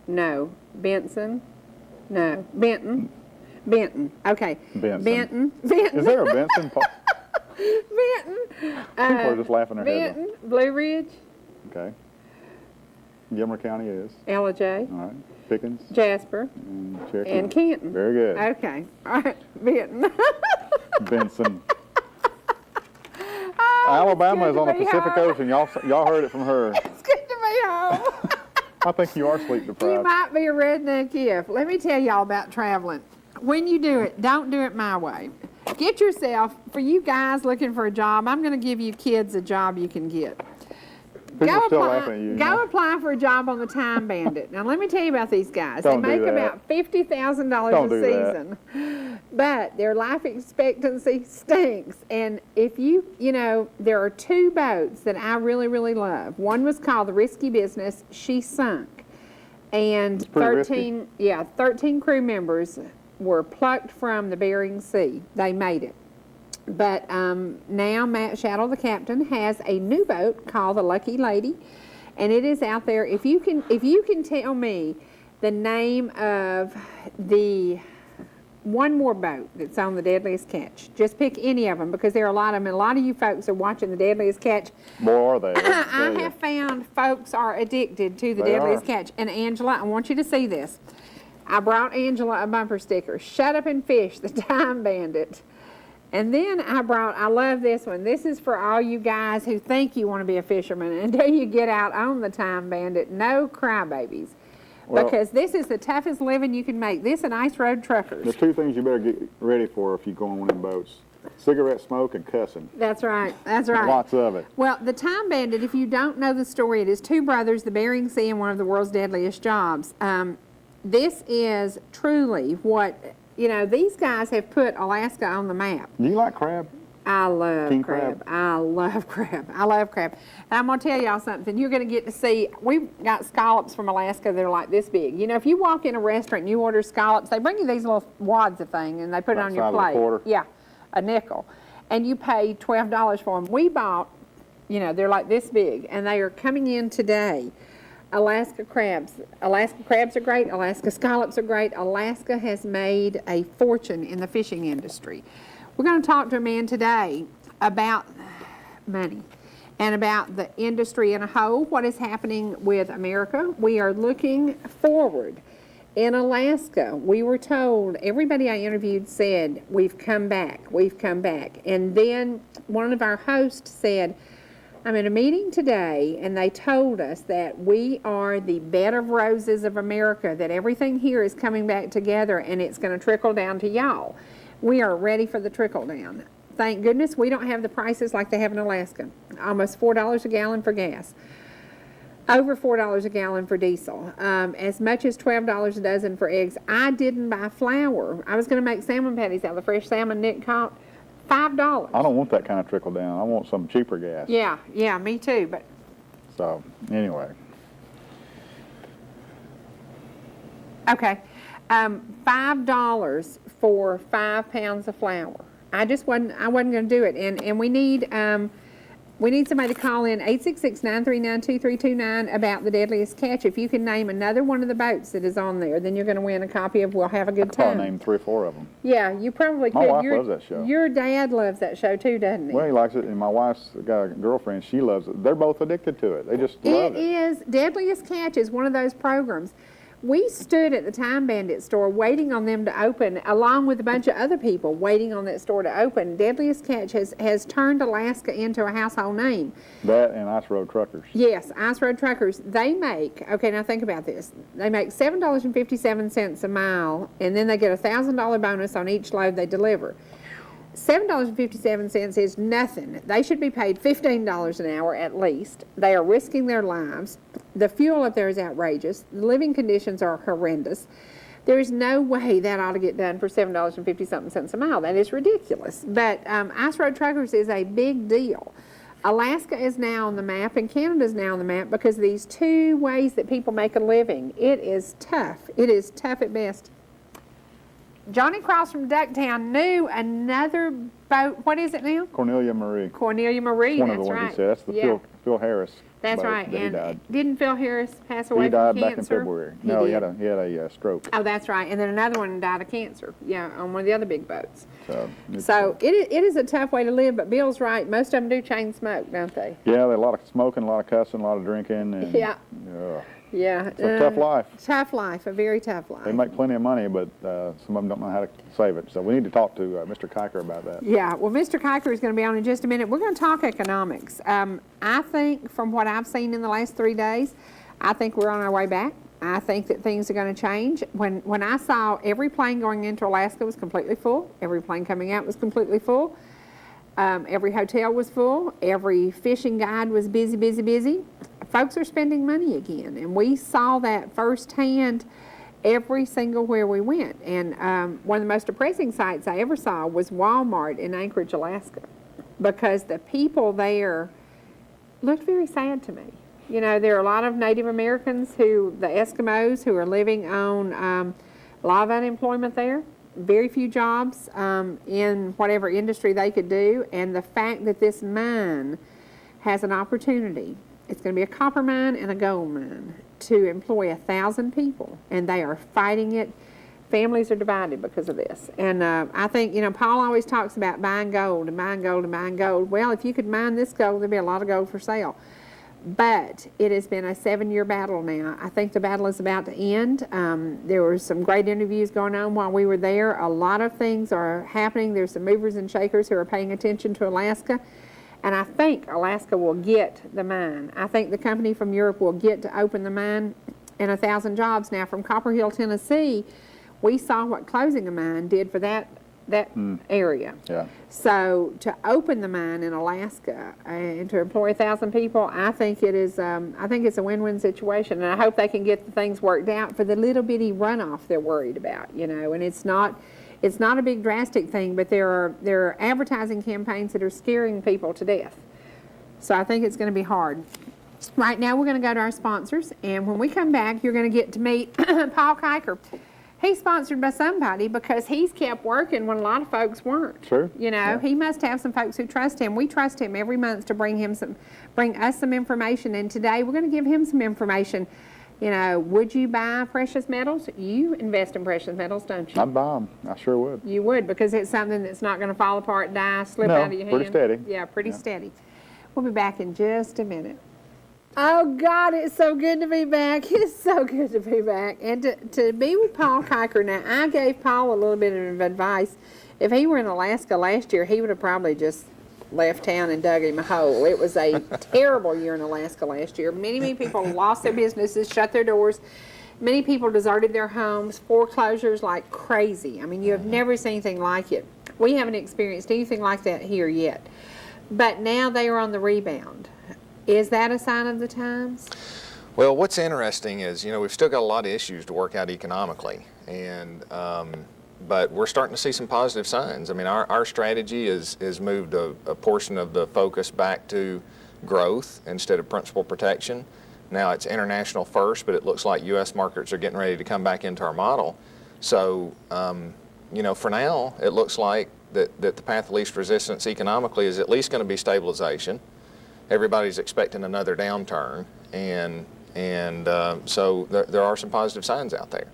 no, Benson? No, Benton. Okay. Benson. Benton. Is there a Benson? Benton. People are just laughing their heads off. Benton, Blue Ridge. Okay. Gilmer County is. LJ, All right. Pickens Jasper, and Cherokee. and Canton. Very good. Okay. All right. Benton. Benson. Oh, Alabama it's is good on the to be Pacific home. Ocean. Y'all heard it from her. It's good to be home. I think you are sleep You deprived. might be a redneck if. Let me tell y'all about traveling. When you do it, don't do it my way. Get yourself, for you guys looking for a job, I'm going to give you kids a job you can get. People are still laughing at you. Go apply for a job on the Time Bandit. Now, let me tell you about these guys. Don't they do make that. about $50,000 Don't a do that. season. But their life expectancy stinks. And if you know, there are two boats that I really, really love. One was called the Risky Business. She sunk. And pretty 13 crew members were plucked from the Bering Sea. They made it. But now Matt Shadow, the captain, has a new boat called the Lucky Lady, and it is out there. If you can tell me the name of the one more boat that's on the Deadliest Catch, just pick any of them, because there are a lot of them, and a lot of you folks are watching the Deadliest Catch. Boy, are they. I have found folks are addicted to the They Deadliest are. Catch. And Angela, I want you to see this. I brought Angela a bumper sticker. Shut up and fish, the Time Bandit. And then I love this one. This is for all you guys who think you want to be a fisherman until you get out on the Time Bandit. No crybabies. Well, Because this is the toughest living you can make. This and ice road truckers. there's two things you better get ready for if you go on one of them boats. Cigarette smoke and cussing. That's right. That's right. Lots of it. Well, the Time Bandit, if you don't know the story, it is two brothers, the Bering Sea, and one of the world's deadliest jobs. This is truly what, these guys have put Alaska on the map. Do you like crab? I love King crab. crab? I love crab. I love crab. And I'm going to tell y'all something. You're going to get to see, we've got scallops from Alaska that are like this big. If you walk in a restaurant and you order scallops, they bring you these little wads of thing and they put it on your Size of a plate. quarter? Yeah, a nickel. And you pay $12 for them. We bought, they're like this big, and they are coming in today. Alaska crabs. Alaska crabs are great. Alaska scallops are great. Alaska has made a fortune in the fishing industry. We're going to talk to a man today about money and about the industry in a whole, what is happening with America. We are looking forward. In Alaska, we were told, everybody I interviewed said, we've come back, we've come back. And then one of our hosts said, I'm at a meeting today, and they told us that we are the bed of roses of America, that everything here is coming back together, and it's going to trickle down to y'all. We are ready for the trickle down. Thank goodness we don't have the prices like they have in Alaska. Almost $4 a gallon for gas. Over $4 a gallon for diesel. As much as $12 a dozen for eggs. I didn't buy flour. I was going to make salmon patties out of the fresh salmon Nick caught. $5. I don't want that kind of trickle down. I want some cheaper gas. Yeah, me too. But So, anyway. okay, $5 for 5 pounds of flour. I wasn't going to do it, and we need somebody to call in 866-939-2329 about the Deadliest Catch. If you can name another one of the boats that is on there, then you're going to win a copy of We'll Have a Good I probably Time. named 3 or 4 of them. Yeah, you probably could. My wife loves that show. Your dad loves that show too, doesn't he? Well, he likes it, and my wife's got a girlfriend. She loves it. They're both addicted to it. They just love it. It is. Deadliest Catch is one of those programs. We stood at the Time Bandit store waiting on them to open, along with a bunch of other people waiting on that store to open. Deadliest Catch has turned Alaska into a household name. That and Ice Road Truckers. Yes, Ice Road Truckers, they make, okay, now think about this. They make $7.57 a mile, and then they get a $1,000 bonus on each load they deliver. $7.57 is nothing. They should be paid $15 an hour at least. They are risking their lives. The fuel up there is outrageous. The living conditions are horrendous. There is no way that ought to get done for $7.50 a mile. That is ridiculous. But Ice Road Truckers is a big deal. Alaska is now on the map, and Canada is now on the map because of these two ways that people make a living. It is tough. It is tough at best. Johnny Cross from Ducktown knew another boat. What is it now? Cornelia Marie. Cornelia Marie, One of the that's ones right. he said. That's the Yeah. Phil Harris. That's boat right. That he And died. didn't Phil Harris pass away He died from back in cancer? February. No, he did. had a stroke. Oh, that's right. And then another one died of cancer. Yeah, on one of the other big boats. So, it's, So it is a tough way to live, but Bill's right. Most of them do chain smoke, don't they? yeah, a lot of smoking, a lot of cussing, a lot of drinking. And, Yeah. ugh. Yeah. It's a tough life. Tough life, a very tough life. They make plenty of money, but some of them don't know how to save it. So we need to talk to Mr. Kiker about that. Yeah, well, Mr. Kiker is going to be on in just a minute. We're going to talk economics. I think from what I've seen in the last 3 days, I think we're on our way back. I think that things are going to change. When I saw every plane going into Alaska was completely full, every plane coming out was completely full, every hotel was full, every fishing guide was busy, busy, busy. Folks are spending money again, and we saw that firsthand every single where we went. And one of the most depressing sights I ever saw was Walmart in Anchorage, Alaska, because the people there looked very sad to me. You know, there are a lot of Native Americans the Eskimos, who are living on a lot of unemployment there, very few jobs in whatever industry they could do, and the fact that this mine has an opportunity, it's going to be a copper mine and a gold mine, to employ 1,000 people, and they are fighting it. Families are divided because of this. And I think, you know, Paul always talks about buying gold and buying gold and buying gold. Well, if you could mine this gold, there'd be a lot of gold for sale. But it has been a 7-year battle now. I think the battle is about to end. There were some great interviews going on while we were there. A lot of things are happening. There's some movers and shakers who are paying attention to Alaska. And I think Alaska will get the mine. I think the company from Europe will get to open the mine, and 1,000 jobs. Now, from Copper Hill, Tennessee, we saw what closing a mine did for that area. Yeah. So to open the mine in Alaska and to employ 1,000 people, I think it is. I think it's a win-win situation, and I hope they can get the things worked out for the little bitty runoff they're worried about. You know, and it's not a big drastic thing, but there are advertising campaigns that are scaring people to death. So I think it's going to be hard. Right now, we're going to go to our sponsors, and when we come back, you're going to get to meet Paul Kiker. He's sponsored by somebody because he's kept working when a lot of folks weren't. Sure. You know, Yeah. He must have some folks who trust him. We trust him every month to bring us some information, and today we're going to give him some information. You know, would you buy precious metals? You invest in precious metals, don't you? I'd buy them. I sure would. You would, because it's something that's not going to fall apart, die, slip No, out of your hand. pretty steady. Yeah, pretty steady. We'll be back in just a minute. Oh, God, it's so good to be back. It's so good to be back. And to be with Paul Kiker. Now, I gave Paul a little bit of advice. If he were in Alaska last year, he would have probably just left town and dug him a hole. It was a terrible year in Alaska last year. Many, many people lost their businesses, shut their doors. Many people deserted their homes, foreclosures like crazy. I mean, you have never seen anything like it. We haven't experienced anything like that here yet. But now they are on the rebound. Is that a sign of the times? Well, what's interesting is, you know, we've still got a lot of issues to work out economically, and but we're starting to see some positive signs. I mean, our strategy is moved a portion of the focus back to growth instead of principal protection. Now it's international first, but it looks like U.S. markets are getting ready to come back into our model. So, you know, for now, it looks like that the path of least resistance economically is at least going to be stabilization. Everybody's expecting another downturn, and so there are some positive signs out there.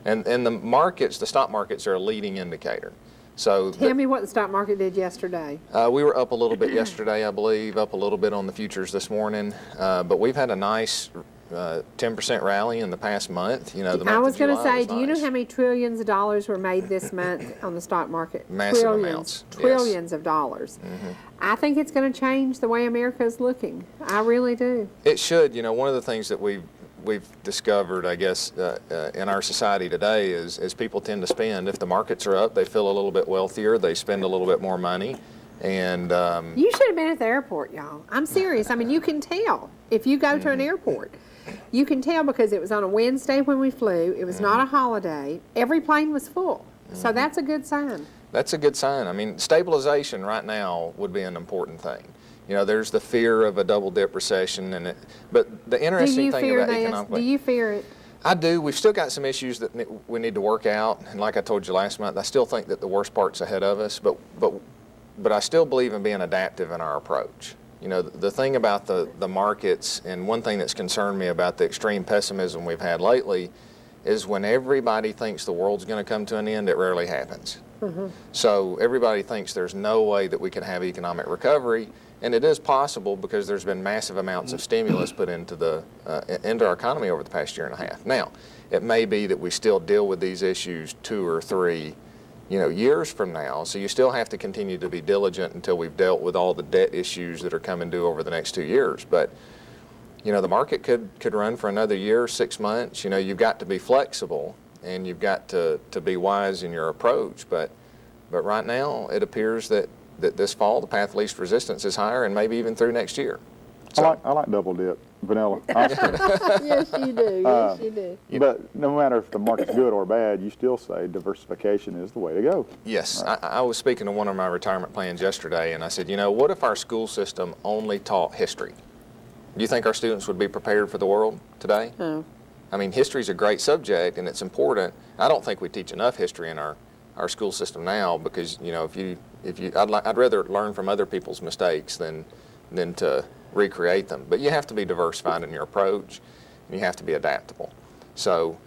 And the markets, the stock markets, are a leading indicator. So tell me what the stock market did yesterday. We were up a little bit yesterday, I believe, up a little bit on the futures this morning, but we've had a nice 10% rally in the past month. You know, the month I was going to July say, do you know how many trillions of dollars were made this month on the stock market? Massive amounts. Trillions of dollars. Mm-hmm. I think it's going to change the way America is looking. I really do. It should. You know, one of the things that we've discovered, I guess, in our society today is people tend to spend. If the markets are up, they feel a little bit wealthier. They spend a little bit more money. And you should have been at the airport, y'all. I'm serious. I mean, you can tell if you go to an airport. You can tell because it was on a Wednesday when we flew. It was not a holiday. Every plane was full. So that's a good sign. That's a good sign. I mean, stabilization right now would be an important thing. You know, there's the fear of a double-dip recession, but the interesting thing about economic... Do you fear it? I do. We've still got some issues that we need to work out, and like I told you last month, I still think that the worst part's ahead of us, but I still believe in being adaptive in our approach. You know, the thing about the markets, and one thing that's concerned me about the extreme pessimism we've had lately, is when everybody thinks the world's going to come to an end, it rarely happens. So everybody thinks there's no way that we can have economic recovery, and it is possible because there's been massive amounts of stimulus put into our economy over the past year and a half. Now, it may be that we still deal with these issues 2 or 3 years from now, so you still have to continue to be diligent until we've dealt with all the debt issues that are coming due over the next 2 years. But the market could run for another year, 6 months. You've got to be flexible, and you've got to be wise in your approach. But right now, it appears that this fall, the path of least resistance is higher, and maybe even through next year. So, I like double dip, vanilla. Yes, you do. Yes, you do. But no matter if the market's good or bad, you still say diversification is the way to go. Yes. Right. I was speaking to one of my retirement plans yesterday, and I said, what if our school system only taught history? Do you think our students would be prepared for the world today? No. I mean, history is a great subject, and it's important. I don't think we teach enough history in our school system now because, I'd rather learn from other people's mistakes than to recreate them. But you have to be diversified in your approach, and you have to be adaptable. So,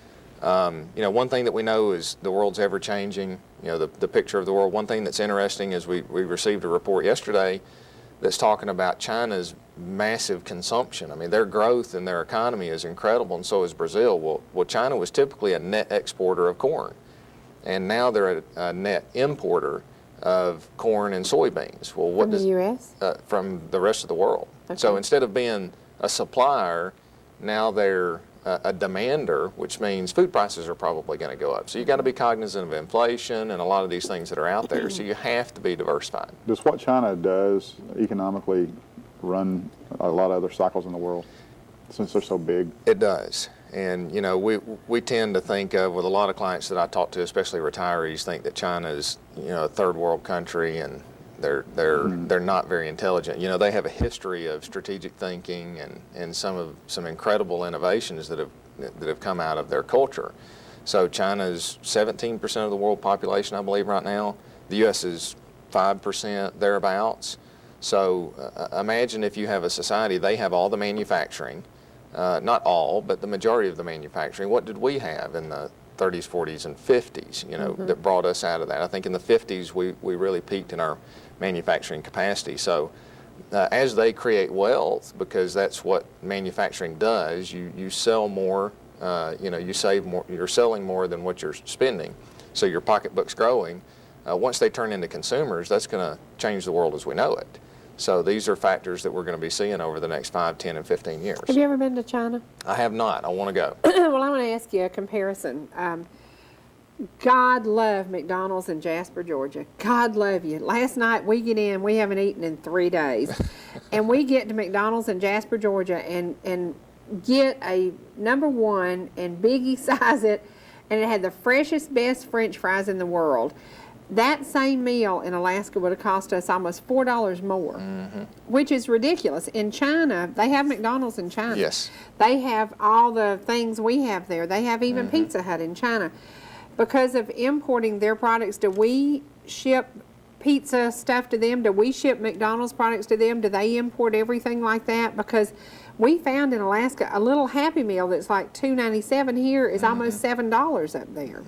one thing that we know is the world's ever changing. The picture of the world. One thing that's interesting is we received a report yesterday that's talking about China's massive consumption. I mean, their growth in their economy is incredible, and so is Brazil. Well, China was typically a net exporter of corn, and now they're a net importer of corn and soybeans. Well, From the U.S.? From the rest of the world. Okay. So instead of being a supplier, now they're a demander, which means food prices are probably going to go up. So you've got to be cognizant of inflation and a lot of these things that are out there. So you have to be diversified. Does what China does economically run a lot of other cycles in the world since they're so big? It does. And, we tend to think of, with a lot of clients that I talk to, especially retirees, think that China is, a third world country and they're not very intelligent. They have a history of strategic thinking and some incredible innovations that have come out of their culture. So China's 17% of the world population, I believe, right now. The U.S. is 5%, thereabouts. So imagine if you have a society, they have all the manufacturing, not all, but the majority of the manufacturing. What did we have in the 30s, 40s, and 50s, that brought us out of that? I think in the 50s, we really peaked in our manufacturing capacity. So as they create wealth, because that's what manufacturing does, you sell more, you save more, you're selling more than what you're spending. So your pocketbook's growing. Once they turn into consumers, that's going to change the world as we know it. So these are factors that we're going to be seeing over the next 5, 10, and 15 years. Have you ever been to China? I have not. I want to go. Well, I want to ask you a comparison. God love McDonald's in Jasper, Georgia. God love you. Last night we get in, we haven't eaten in 3 days. And we get to McDonald's in Jasper, Georgia and get a #1 and biggie size it. And it had the freshest, best French fries in the world. That same meal in Alaska would have cost us almost $4 more, which is ridiculous. In China, they have McDonald's in China. Yes. They have all the things we have there. They have even Pizza Hut in China. Because of importing their products, do we ship pizza stuff to them? Do we ship McDonald's products to them? Do they import everything like that? Because we found in Alaska a little Happy Meal that's like $2.97 here is almost $7 up there.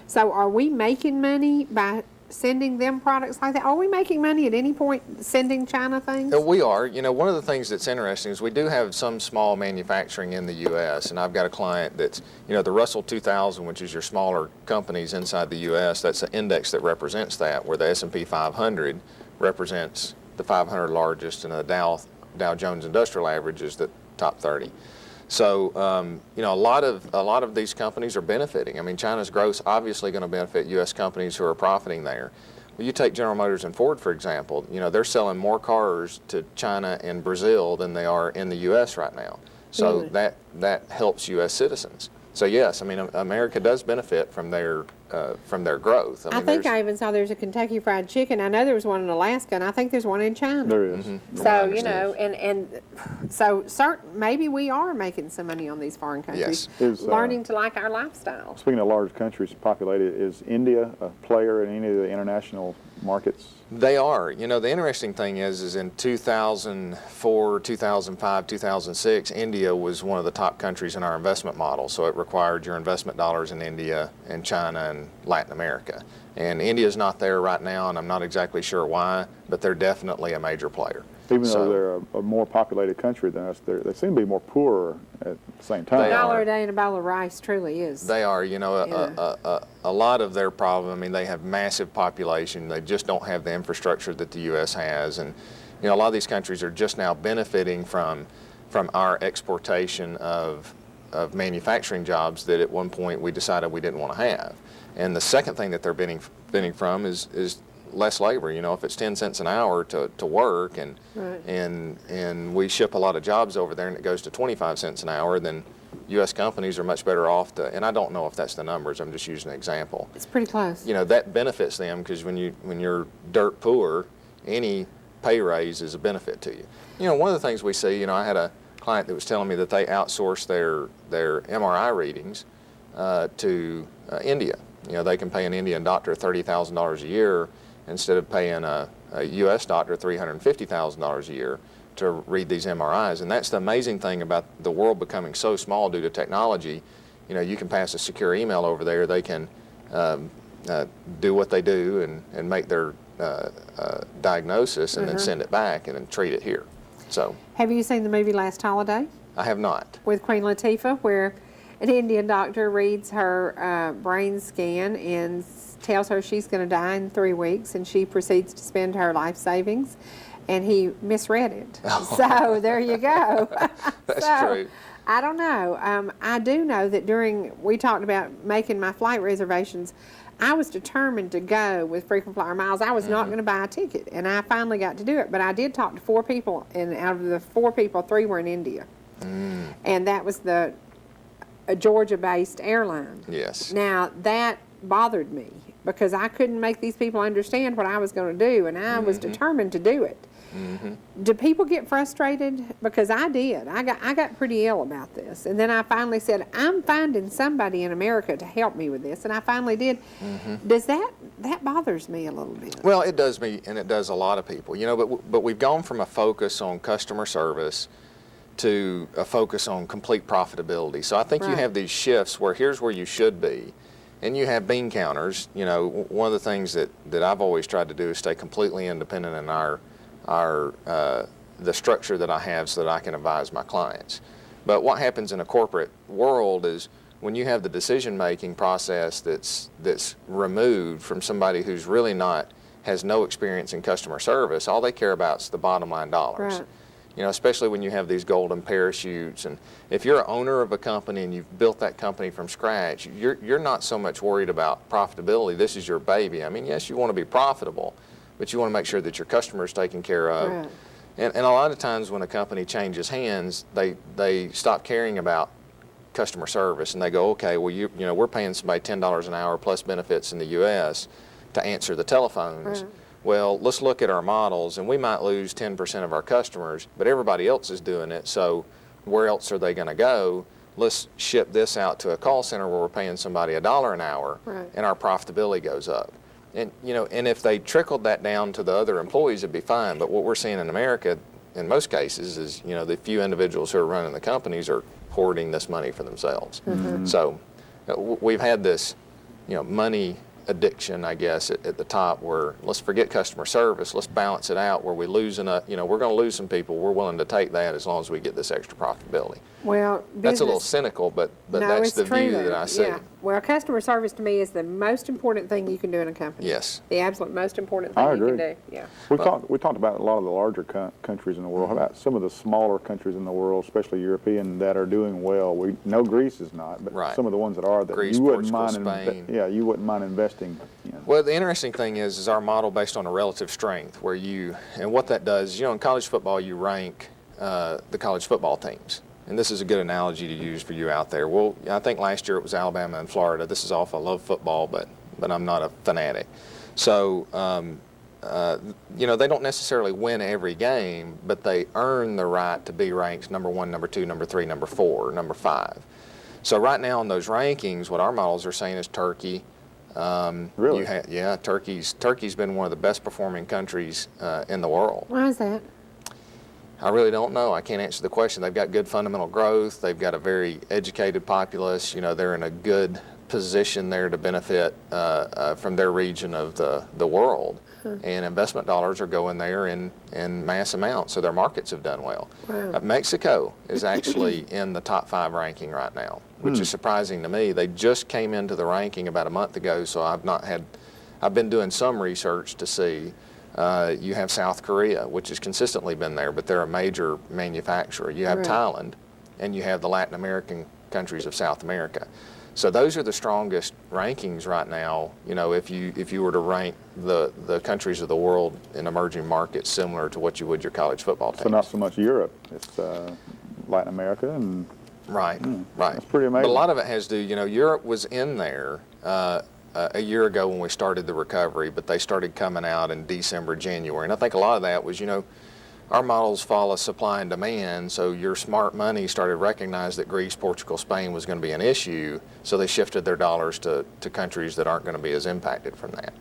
So are we making money by sending them products like that? Are we making money at any point sending China things? We are. One of the things that's interesting is we do have some small manufacturing in the U.S., and I've got a client that's, the Russell 2000, which is your smaller companies inside the U.S., that's an index that represents that, where the S&P 500 represents the 500 largest, and the Dow Jones Industrial Average is the top 30. So, a lot of these companies are benefiting. I mean, China's growth is obviously going to benefit U.S. companies who are profiting there. Well, you take General Motors and Ford, for example. They're selling more cars to China and Brazil than they are in the U.S. right now. So that helps U.S. citizens. So yes, I mean, America does benefit from their growth. I think I even saw there's a Kentucky Fried Chicken. I know there was one in Alaska, and I think there's one in China. There is. So, so maybe we are making some money on these foreign countries, learning to like our lifestyle. Speaking of large countries populated, is India a player in any of the international markets? They are. You know, the interesting thing is in 2004, 2005, 2006, India was one of the top countries in our investment model. So it required your investment dollars in India and China and Latin America. And India's not there right now, and I'm not exactly sure why, but they're definitely a major player. Even though they're a more populated country than us, they seem to be more poorer at the same time. They A dollar are. a day and a bowl of rice truly is. They are, you know, a lot of their problem, I mean, they have massive population. They just don't have the infrastructure that the U.S. has. And, you know, a lot of these countries are just now benefiting from our exportation of manufacturing jobs that at one point we decided we didn't want to have. And the second thing that they're benefiting from is less labor. You know, if it's 10 cents an hour to work and and we ship a lot of jobs over there and it goes to 25 cents an hour, then U.S. companies are much better off to, and I don't know if that's the numbers, I'm just using an example. It's pretty close. You know, that benefits them because when you're dirt poor, any pay raise is a benefit to you. You know, one of the things we see, you know, I had a client that was telling me that they outsource their MRI readings to India. You know, they can pay an Indian doctor $30,000 a year instead of paying a U.S. doctor $350,000 a year to read these MRIs. And that's the amazing thing about the world becoming so small due to technology. You know, you can pass a secure email over there. They can do what they do and make their diagnosis and then send it back and then treat it here. So, Have you seen the movie Last Holiday I have not. with Queen Latifah, where an Indian doctor reads her brain scan and tells her she's going to die in 3 weeks, and she proceeds to spend her life savings, and he misread it. So there you go. That's So, true. I don't know. I do know that we talked about making my flight reservations. I was determined to go with frequent flyer miles. I was not going to buy a ticket, and I finally got to do it. But I did talk to 4 people, and out of the 4 people, 3 were in India. And that was a Georgia-based airline. Yes. Now, that bothered me because I couldn't make these people understand what I was going to do, and I was determined to do it. Do people get frustrated? Because I did. I got pretty ill about this. And then I finally said, I'm finding somebody in America to help me with this. And I finally did. Does that bothers me a little bit? Well, it does me, and it does a lot of people. You know, but we've gone from a focus on customer service to a focus on complete profitability. So I think you Right. have these shifts where here's where you should be. And you have bean counters. You know, one of the things that I've always tried to do is stay completely independent in the structure that I have so that I can advise my clients. But what happens in a corporate world is when you have the decision-making process that's removed from somebody who's really has no experience in customer service, all they care about is the bottom line dollars. Right. You know, especially when you have these golden parachutes. And if you're an owner of a company and you've built that company from scratch, you're not so much worried about profitability. This is your baby. I mean, yes, you want to be profitable, but you want to make sure that your customer is taken care of. Right. And a lot of times when a company changes hands, they stop caring about customer service and they go, okay, well, you know, we're paying somebody $10 an hour plus benefits in the U.S. to answer the telephones. Right. Well, let's look at our models, and we might lose 10% of our customers, but everybody else is doing it, so where else are they going to go? Let's ship this out to a call center where we're paying somebody $1 an hour, Right. and our profitability goes up. And, you know, and if they trickled that down to the other employees, it'd be fine, but what we're seeing in America, in most cases, is, you know, the few individuals who are running the companies are hoarding this money for themselves. So we've had this, you know, money addiction, I guess, at the top where let's forget customer service, let's balance it out where we lose enough, you know, we're going to lose some people, we're willing to take that as long as we get this extra profitability. Well, That's a little business- cynical, but No, that's it's the true, view though. that I see. Yeah. Well, customer service to me is the most important thing you can do in a company. Yes. The absolute most important thing I you can agree. do. Yeah. We talked about a lot of the larger countries in the world. How about some of the smaller countries in the world, especially European, that are doing well? We know Greece is not, but Right. some of the ones that are that Greece, you wouldn't Portugal, mind. Spain. You wouldn't mind investing in. Well, the interesting thing is our model based on a relative strength where and what that does, you know, in college football you rank the college football teams. And this is a good analogy to use for you out there. Well, I think last year it was Alabama and Florida. This is off. I love football, but I'm not a fanatic. So, you know, they don't necessarily win every game, but they earn the right to be ranked number 1, number 2, number 3, number 4, number 5. So right now in those rankings, what our models are saying is Turkey, Really? Yeah, Turkey's been one of the best performing countries in the world. Why is that? I really don't know. I can't answer the question. They've got good fundamental growth. They've got a very educated populace. You know, they're in a good position there to benefit from their region of the world. And investment dollars are going there in mass amounts, so their markets have done well. Wow. Mexico is actually in the top 5 ranking right now, which is surprising to me. They just came into the ranking about a month ago, so I've been doing some research to see. You have South Korea, which has consistently been there, but they're a major manufacturer. You have Right. Thailand, and you have the Latin American countries of South America. So those are the strongest rankings right now. You know, if you were to rank the countries of the world in emerging markets similar to what you would your college football team. So not so much Europe. It's Latin America and Right. that's pretty amazing. But a lot of it has to do, you know, Europe was in there a year ago when we started the recovery, but they started coming out in December, January. And I think a lot of that was, you know, our models follow supply and demand, so your smart money started recognizing that Greece, Portugal, Spain was going to be an issue, so they shifted their dollars to countries that aren't going to be as impacted from that.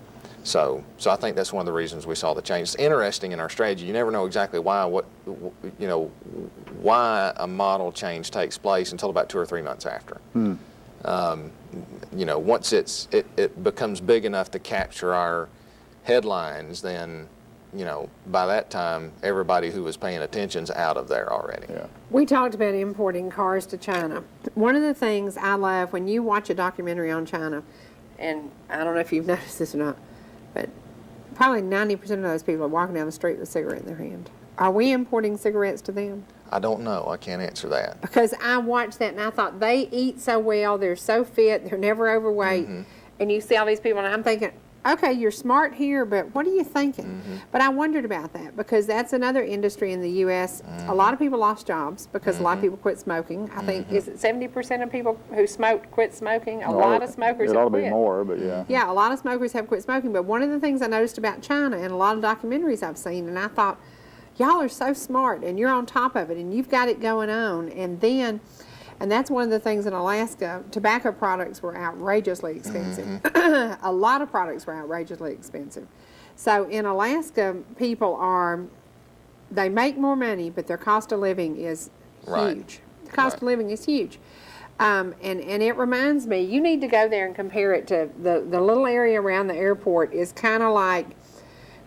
So I think that's one of the reasons we saw the change. It's interesting in our strategy. You never know exactly why a model change takes place until about 2 or 3 months after. You know, once it becomes big enough to capture our headlines, then, you know, by that time, everybody who was paying attention's out of there already. Yeah. We talked about importing cars to China. One of the things I love when you watch a documentary on China, and I don't know if you've noticed this or not, but probably 90% of those people are walking down the street with a cigarette in their hand. Are we importing cigarettes to them? I don't know. I can't answer that. Because I watched that and I thought they eat so well, they're so fit, they're never overweight, and you see all these people, and I'm thinking, okay, you're smart here, but what are you thinking? But I wondered about that because that's another industry in the U.S. A lot of people lost jobs because a lot of people quit smoking. I think, is it 70% of people who smoked quit smoking? A lot of smokers It have ought to quit. be more, but yeah. Yeah, a lot of smokers have quit smoking. But one of the things I noticed about China and a lot of documentaries I've seen, and I thought, y'all are so smart and you're on top of it and you've got it going on. And that's one of the things in Alaska, tobacco products were outrageously expensive. A lot of products were outrageously expensive. So in Alaska, they make more money, but their cost of living is Right. huge. The cost of living is huge. And it reminds me, you need to go there and compare it to the little area around the airport is kind of like,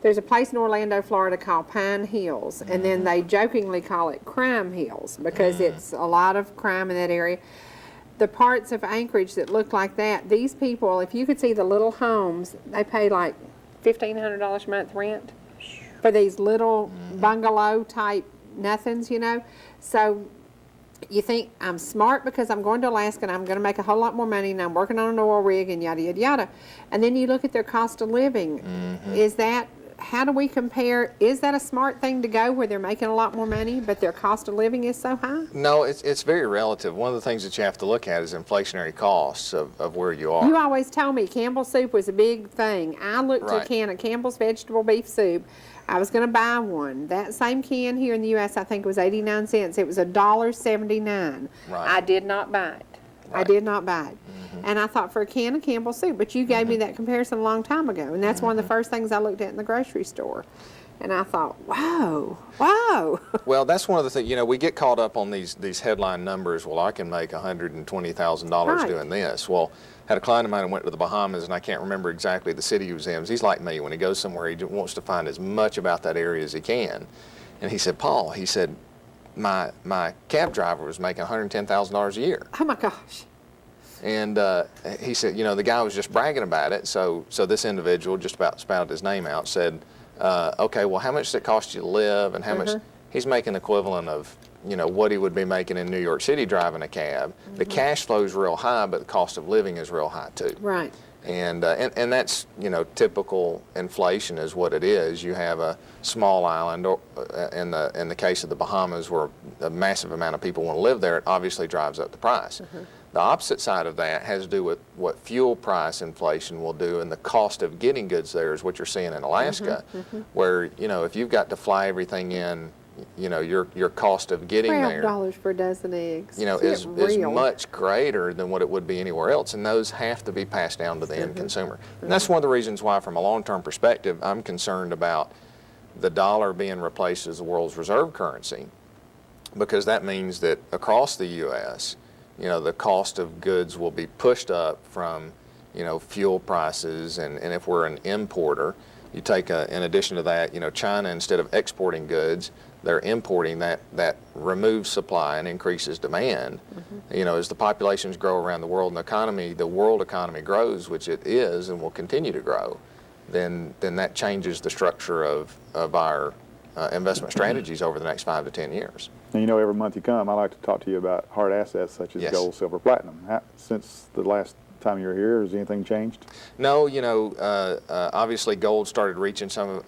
there's a place in Orlando, Florida called Pine Hills, and then they jokingly call it Crime Hills because it's a lot of crime in that area. The parts of Anchorage that look like that, these people, if you could see the little homes, they pay like $1,500 a month rent for these little bungalow type nothings, you know. So you think I'm smart because I'm going to Alaska and I'm going to make a whole lot more money and I'm working on an oil rig and yada, yada, yada. And then you look at their cost of living. How do we compare? Is that a smart thing to go where they're making a lot more money, but their cost of living is so high? No, it's very relative. One of the things that you have to look at is inflationary costs of where you are. You always told me Campbell's soup was a big thing. I looked at a Right. can of Campbell's vegetable beef soup. I was going to buy one. That same can here in the U.S., I think was 89 cents. It was $1.79. Right. I did not buy it. I Right. did not buy it. And I thought for a can of Campbell's soup, but you gave me that comparison a long time ago, and that's one of the first things I looked at in the grocery store. And I thought, whoa. Well, that's one of the things, you know, we get caught up on these headline numbers. Well, I can make $120,000 Right. doing this. Well, had a client of mine who went to the Bahamas, and I can't remember exactly the city he was in. He's like me. When he goes somewhere, he wants to find as much about that area as he can. And he said, Paul, he said, my cab driver was making $110,000 a year. Oh, my gosh. And he said, you know, the guy was just bragging about it. So this individual, just about spouted his name out, said, okay, well, how much does it cost you to live? And how much? He's making equivalent of, you know, what he would be making in New York City driving a cab. The cash flow is real high, but the cost of living is real high too. Right. And that's, you know, typical inflation is what it is. You have a small island, or in the case of the Bahamas, where a massive amount of people want to live there, it obviously drives up the price. The opposite side of that has to do with what fuel price inflation will do, and the cost of getting goods there is what you're seeing in Alaska, where, you know, if you've got to fly everything in your cost of getting there, $12 for a dozen eggs. is real. much greater than what it would be anywhere else, and those have to be passed down to the end consumer. And that's one of the reasons why, from a long-term perspective, I'm concerned about the dollar being replaced as the world's reserve currency, because that means that across the U.S., the cost of goods will be pushed up from, fuel prices, and if we're an importer, you take in addition to that, China, instead of exporting goods, they're importing. That removes supply and increases demand. As the populations grow around the world and the world economy grows, which it is and will continue to grow, then that changes the structure of our investment strategies over the next 5 to 10 years. And every month you come, I like to talk to you about hard assets such as Yes. gold, silver, platinum. Since the last time you were here, has anything changed? No, obviously gold started reaching some,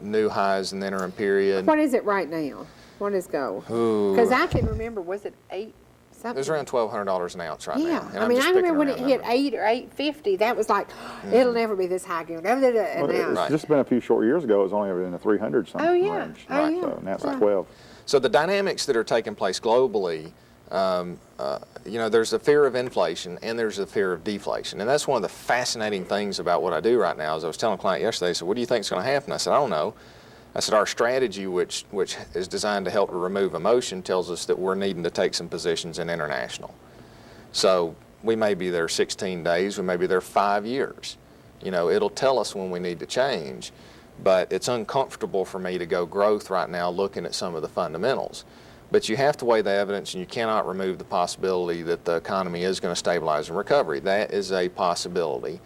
new highs in the interim period. What is it right now? What is gold? Ooh. Because I can remember, was it 8 something? It was around $1,200 an ounce right Yeah, now. And I I'm mean, just I picking remember when around it hit numbers. 8 or 850. That was like, it'll never be this high again. And Well, now, it's just been a few short years ago. It was only in the 300 something Oh, yeah. range. Oh, yeah. So now it's Yeah. 12. So the dynamics that are taking place globally, there's the fear of inflation and there's the fear of deflation. And that's one of the fascinating things about what I do right now. Is I was telling a client yesterday, I said, what do you think is going to happen? I said, I don't know. I said, our strategy, which is designed to help remove emotion, tells us that we're needing to take some positions in international. So we may be there 16 days, we may be there 5 years. It'll tell us when we need to change. But it's uncomfortable for me to go growth right now looking at some of the fundamentals. But you have to weigh the evidence, and you cannot remove the possibility that the economy is going to stabilize and recovery. That is a possibility.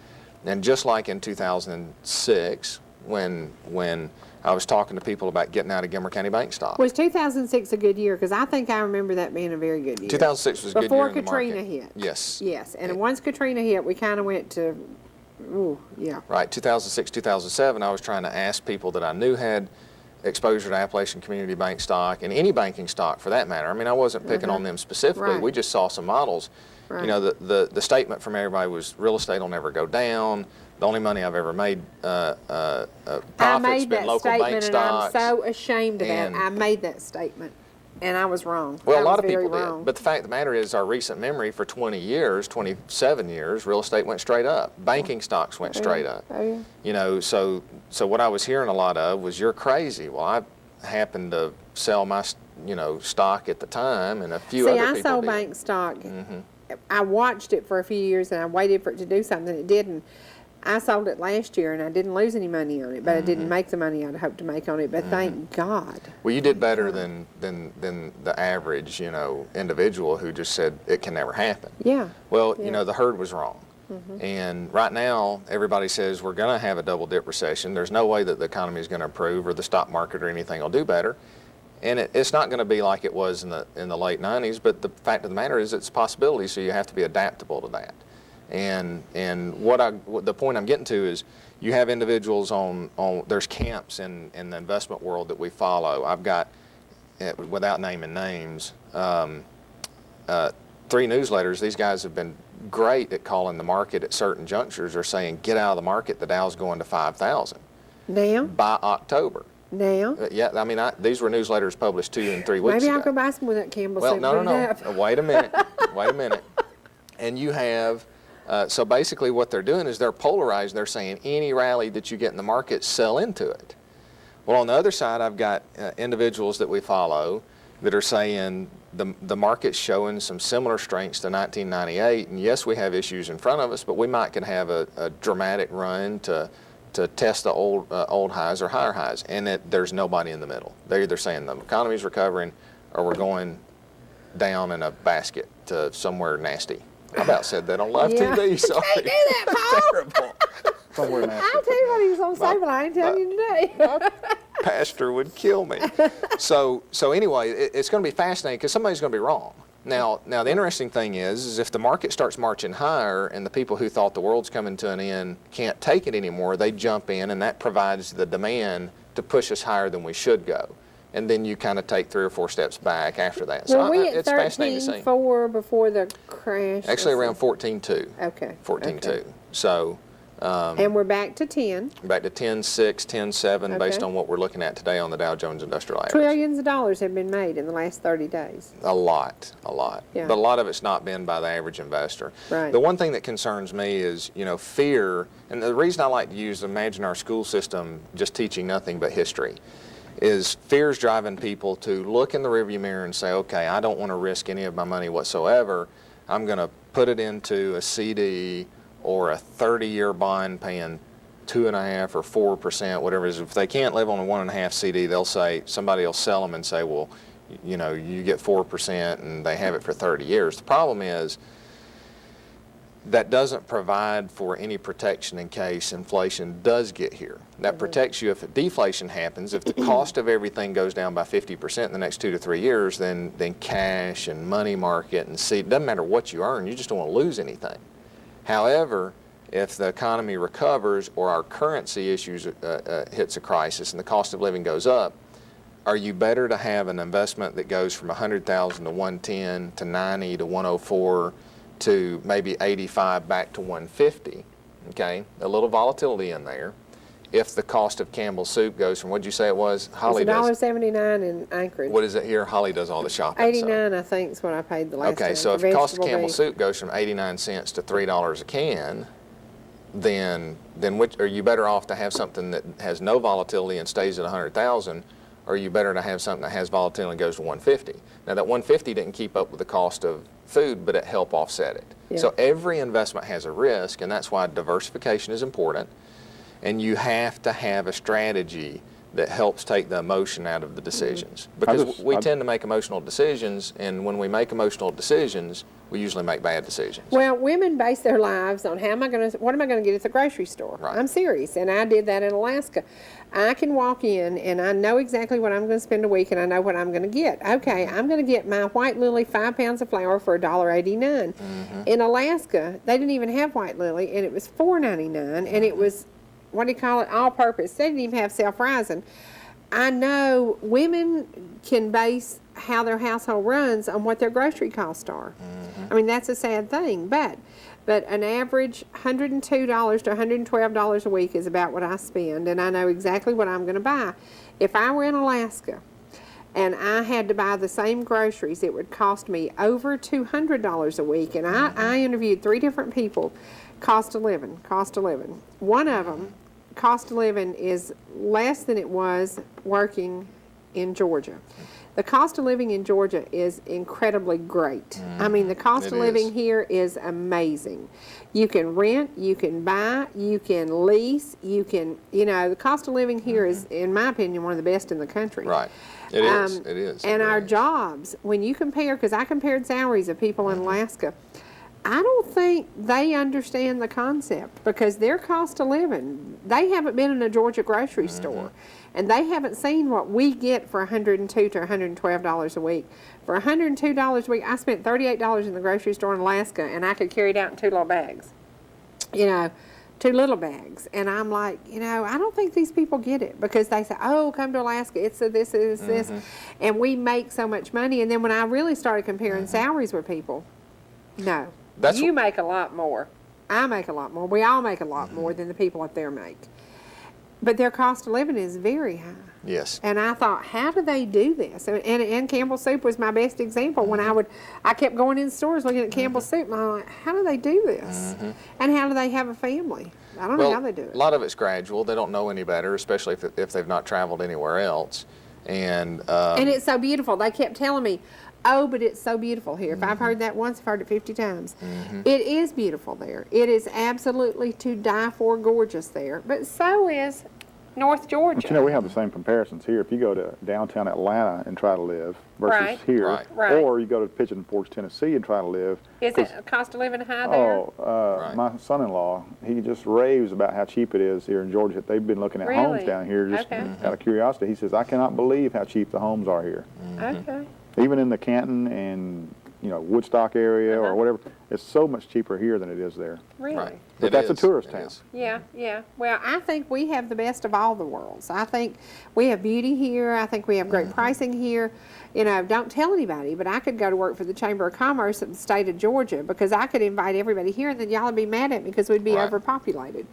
And just like in 2006, when I was talking to people about getting out of Gilmer County bank stock. was 2006 a good year? Because I think I remember that being a very good year. 2006 was a good year Before in the Katrina market. hit. Yes. Yes, and once Katrina hit, we kind of went to, yeah. Right, 2006, 2007, I was trying to ask people that I knew had exposure to Appalachian Community Bank stock, and any banking stock for that matter. I mean, I wasn't picking on them specifically. Right. We just saw some models. Right. The statement from everybody was real estate will never go down. The only money I've ever made I profits made been that local bank statement, and I'm stocks. so ashamed of that. and- I made that statement, and I was wrong. Well, I a lot was of very people wrong. did. But the fact of the matter is, our recent memory for 20 years, 27 years, real estate went straight up. Banking stocks went straight up. Oh, yeah. So what I was hearing a lot of was, you're crazy. Well, I happened to sell my, stock at the time, and a few other people See, I sold did. bank stock. I watched it for a few years, and I waited for it to do something. It didn't. I sold it last year, and I didn't lose any money on it, but I didn't make the money I'd hoped to make on it. But thank God. Well, you did better than the average, individual who just said it can never happen. Yeah. Well, Yeah. the herd was wrong. And right now, everybody says we're going to have a double dip recession. There's no way that the economy is going to improve or the stock market or anything will do better. And it's not going to be like it was in the late 90s, but the fact of the matter is it's a possibility, so you have to be adaptable to that. And what the point I'm getting to is, you have individuals there's camps in the investment world that we follow. I've got, without naming names, 3 newsletters. These guys have been great at calling the market at certain junctures, or saying, get out of the market, the Dow's going to 5,000 Now? by October. Now? Yeah, I mean, these were newsletters published 2 and 3 weeks Maybe ago. I'll go buy some with that Campbell Well, soup. no. Put it up. Wait a minute. And you have, so basically what they're doing is they're polarized. They're saying any rally that you get in the market, sell into it. Well, on the other side, I've got individuals that we follow that are saying the market's showing some similar strengths to 1998. And yes, we have issues in front of us, but we could have a dramatic run to test the old highs or higher highs, and there's nobody in the middle. They're either saying the economy's recovering, or we're going down in a basket to somewhere nasty. I about said that on live Yeah. TV. Sorry. Can't do that, Paul. Terrible. Somewhere nasty. I'll tell you what he was going to say, but I ain't telling you today. Pastor would kill me. So anyway, it's going to be fascinating, because somebody's going to be wrong. Now the interesting thing is if the market starts marching higher and the people who thought the world's coming to an end can't take it anymore, they jump in, and that provides the demand to push us higher than we should go. And then you kind of take 3 or 4 steps back after that. Were we at it's fascinating to see. 13.4 before the crash? Actually around 14.2. Okay. 14.2. Okay. So And we're back to 10. Back to 10.6, 10.7, based Okay. on what we're looking at today on the Dow Jones Industrial Average. Trillions of dollars have been made in the last 30 days. A lot. Yeah. But a lot of it's not been by the average investor. Right. The one thing that concerns me is, fear, and the reason I like to imagine our school system just teaching nothing but history, is fear's driving people to look in the rearview mirror and say, okay, I don't want to risk any of my money whatsoever. I'm going to put it into a CD or a 30-year bond paying 2.5% or 4%, whatever it is. If they can't live on a 1.5 CD, they'll say, somebody will sell them and say, well, you get 4% and they have it for 30 years. The problem is that doesn't provide for any protection in case inflation does get here. That protects you if deflation happens. If the cost of everything goes down by 50% in the next 2 to 3 years, then cash and money market and it doesn't matter what you earn, you just don't want to lose anything. However, if the economy recovers or our currency issues hits a crisis and the cost of living goes up, are you better to have an investment that goes from 100,000 to 110 to 90 to 104 to maybe 85 back to 150? Okay, a little volatility in there. If the cost of Campbell's soup goes from, what'd you say it was? Holly It's does. $1.79 in Anchorage. What is it here? Holly does all the shopping. so- 89, I think, is what I paid the last time. Okay, so if for the cost of vegetable Campbell's beef. soup goes from 89 cents to $3 a can, then which are you better off to have something that has no volatility and stays at 100,000, or are you better to have something that has volatility and goes to 150? Now that 150 didn't keep up with the cost of food, but it helped offset it. Yeah. So every investment has a risk, and that's why diversification is important. And you have to have a strategy that helps take the emotion out of the decisions. Because we tend to make emotional decisions, and when we make emotional decisions, we usually make bad decisions. Well, women base their lives on what am I going to get at the grocery store? Right. I'm serious, and I did that in Alaska. I can walk in, and I know exactly what I'm going to spend a week, and I know what I'm going to get. Okay, I'm going to get my white lily 5 pounds of flour for $1.89. In Alaska, they didn't even have white lily, and it was $4.99, and it was, what do you call it, all-purpose. They didn't even have self-rising. I know women can base how their household runs on what their grocery costs are. I mean, that's a sad thing, but an average $102 to $112 a week is about what I spend, and I know exactly what I'm going to buy. If I were in Alaska and I had to buy the same groceries, it would cost me over $200 a week, and I interviewed 3 different people. Cost of living. One of them, cost of living is less than it was working in Georgia. The cost of living in Georgia is incredibly great. I mean, the cost of living here is amazing. You can rent, you can buy, you can lease, the cost of living here is, in my opinion, one of the best in the country. Right. It is. And our jobs, when you compare, because I compared salaries of people in Alaska, I don't think they understand the concept because their cost of living, they haven't been in a Georgia grocery store, and they haven't seen what we get for $102 to $112 a week. For $102 a week, I spent $38 in the grocery store in Alaska, and I could carry it out in 2 little bags. 2 little bags. And I'm like, I don't think these people get it because they say, oh, come to Alaska, it's this. And we make so much money. And then when I really started comparing salaries with people, no. You make a lot more. I make a lot more. We all make a lot more than the people up there make. But their cost of living is very high. Yes. And I thought, how do they do this? And Campbell's soup was my best example. When I kept going in stores looking at Campbell's soup, and I'm like, how do they do this? And how do they have a family? I don't know how they do it. A lot of it's gradual. They don't know any better, especially if they've not traveled anywhere else. And it's so beautiful. They kept telling me, oh, but it's so beautiful here. If I've heard that once, I've heard it 50 times. It is beautiful there. It is absolutely to die for gorgeous there. But so is North Georgia. But we have the same comparisons here. If you go to downtown Atlanta and try to live versus here, Right. or you go to Pigeon Forge, Tennessee and try to live. Is it cost of living high there? My son-in-law, he just raves about how cheap it is here in Georgia. They've been looking at homes down here just out of curiosity. He says, I cannot believe how cheap the homes are here. Okay. Even in the Canton and Woodstock area or whatever. It's so much cheaper here than it is there. Really? Right. But that's a tourist town. Yeah, yeah. Well, I think we have the best of all the worlds. I think we have beauty here. I think we have great pricing here. Don't tell anybody, but I could go to work for the Chamber of Commerce of the state of Georgia because I could invite everybody here and then y'all would be mad at me because we'd be Right. overpopulated.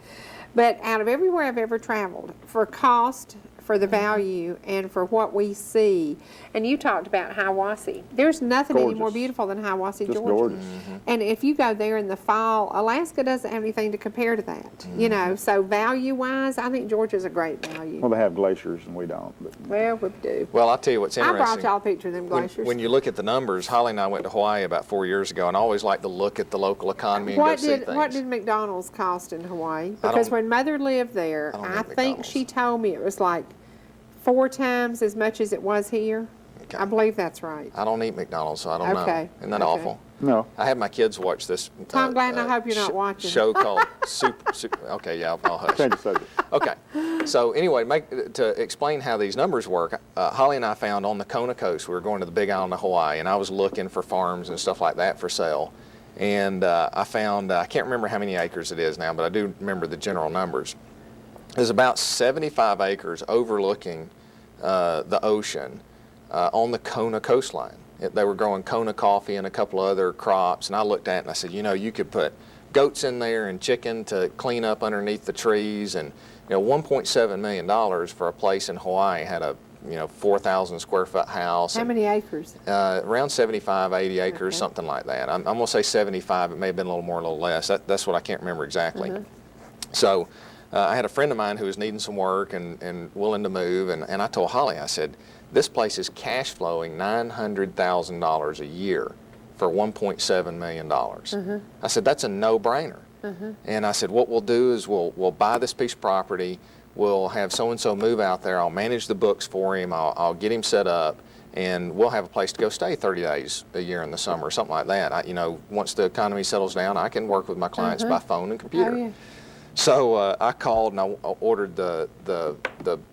But out of everywhere I've ever traveled, for cost, for the value, and for what we see, and you talked about Hiawassee. There's nothing any more Gorgeous. beautiful than Hiawassee, Just Georgia. gorgeous. And if you go there in the fall, Alaska doesn't have anything to compare to that. So value-wise, I think Georgia's a great value. Well, they have glaciers and we don't. But Well, we do. Well, I'll tell you what's I interesting. brought y'all a picture of them When, glaciers. when you look at the numbers, Holly and I went to Hawaii about 4 years ago, and I always like to look at the local economy and go see things. What did McDonald's cost in Hawaii? Because don't- when Mother lived there, I don't I know think McDonald's. she told me it was like 4 times as much as it was here. Okay. I believe that's right. I don't eat McDonald's, so I don't know. Okay, Isn't that okay. awful? no. I had my kids watch this. Tom Gladden, I hope you're not watching. Show called Super. Okay, yeah, I'll hush. Change the subject. Okay. So anyway, to explain how these numbers work, Holly and I found on the Kona coast, we were going to the Big Island of Hawaii, and I was looking for farms and stuff like that for sale. And I found, I can't remember how many acres it is now, but I do remember the general numbers. There's about 75 acres overlooking the ocean on the Kona coastline. They were growing Kona coffee and a couple other crops, and I looked at it and I said, you could put goats in there and chicken to clean up underneath the trees, and $1.7 million for a place in Hawaii had a 4,000 square foot house. How many acres? Around 75, 80 acres, Okay. something like that. I'm going to say 75. It may have been a little more, a little less. That's what I can't remember exactly. So I had a friend of mine who was needing some work and willing to move, and I told Holly, I said, this place is cash flowing $900,000 a year for $1.7 million. I said, that's a no-brainer. And I said, what we'll do is we'll buy this piece of property, we'll have so-and-so move out there, I'll manage the books for him, I'll get him set up, and we'll have a place to go stay 30 days a year in the summer, something like that. Once the economy settles down, I can work with my clients by phone and computer. Oh, yeah. So I called and I ordered the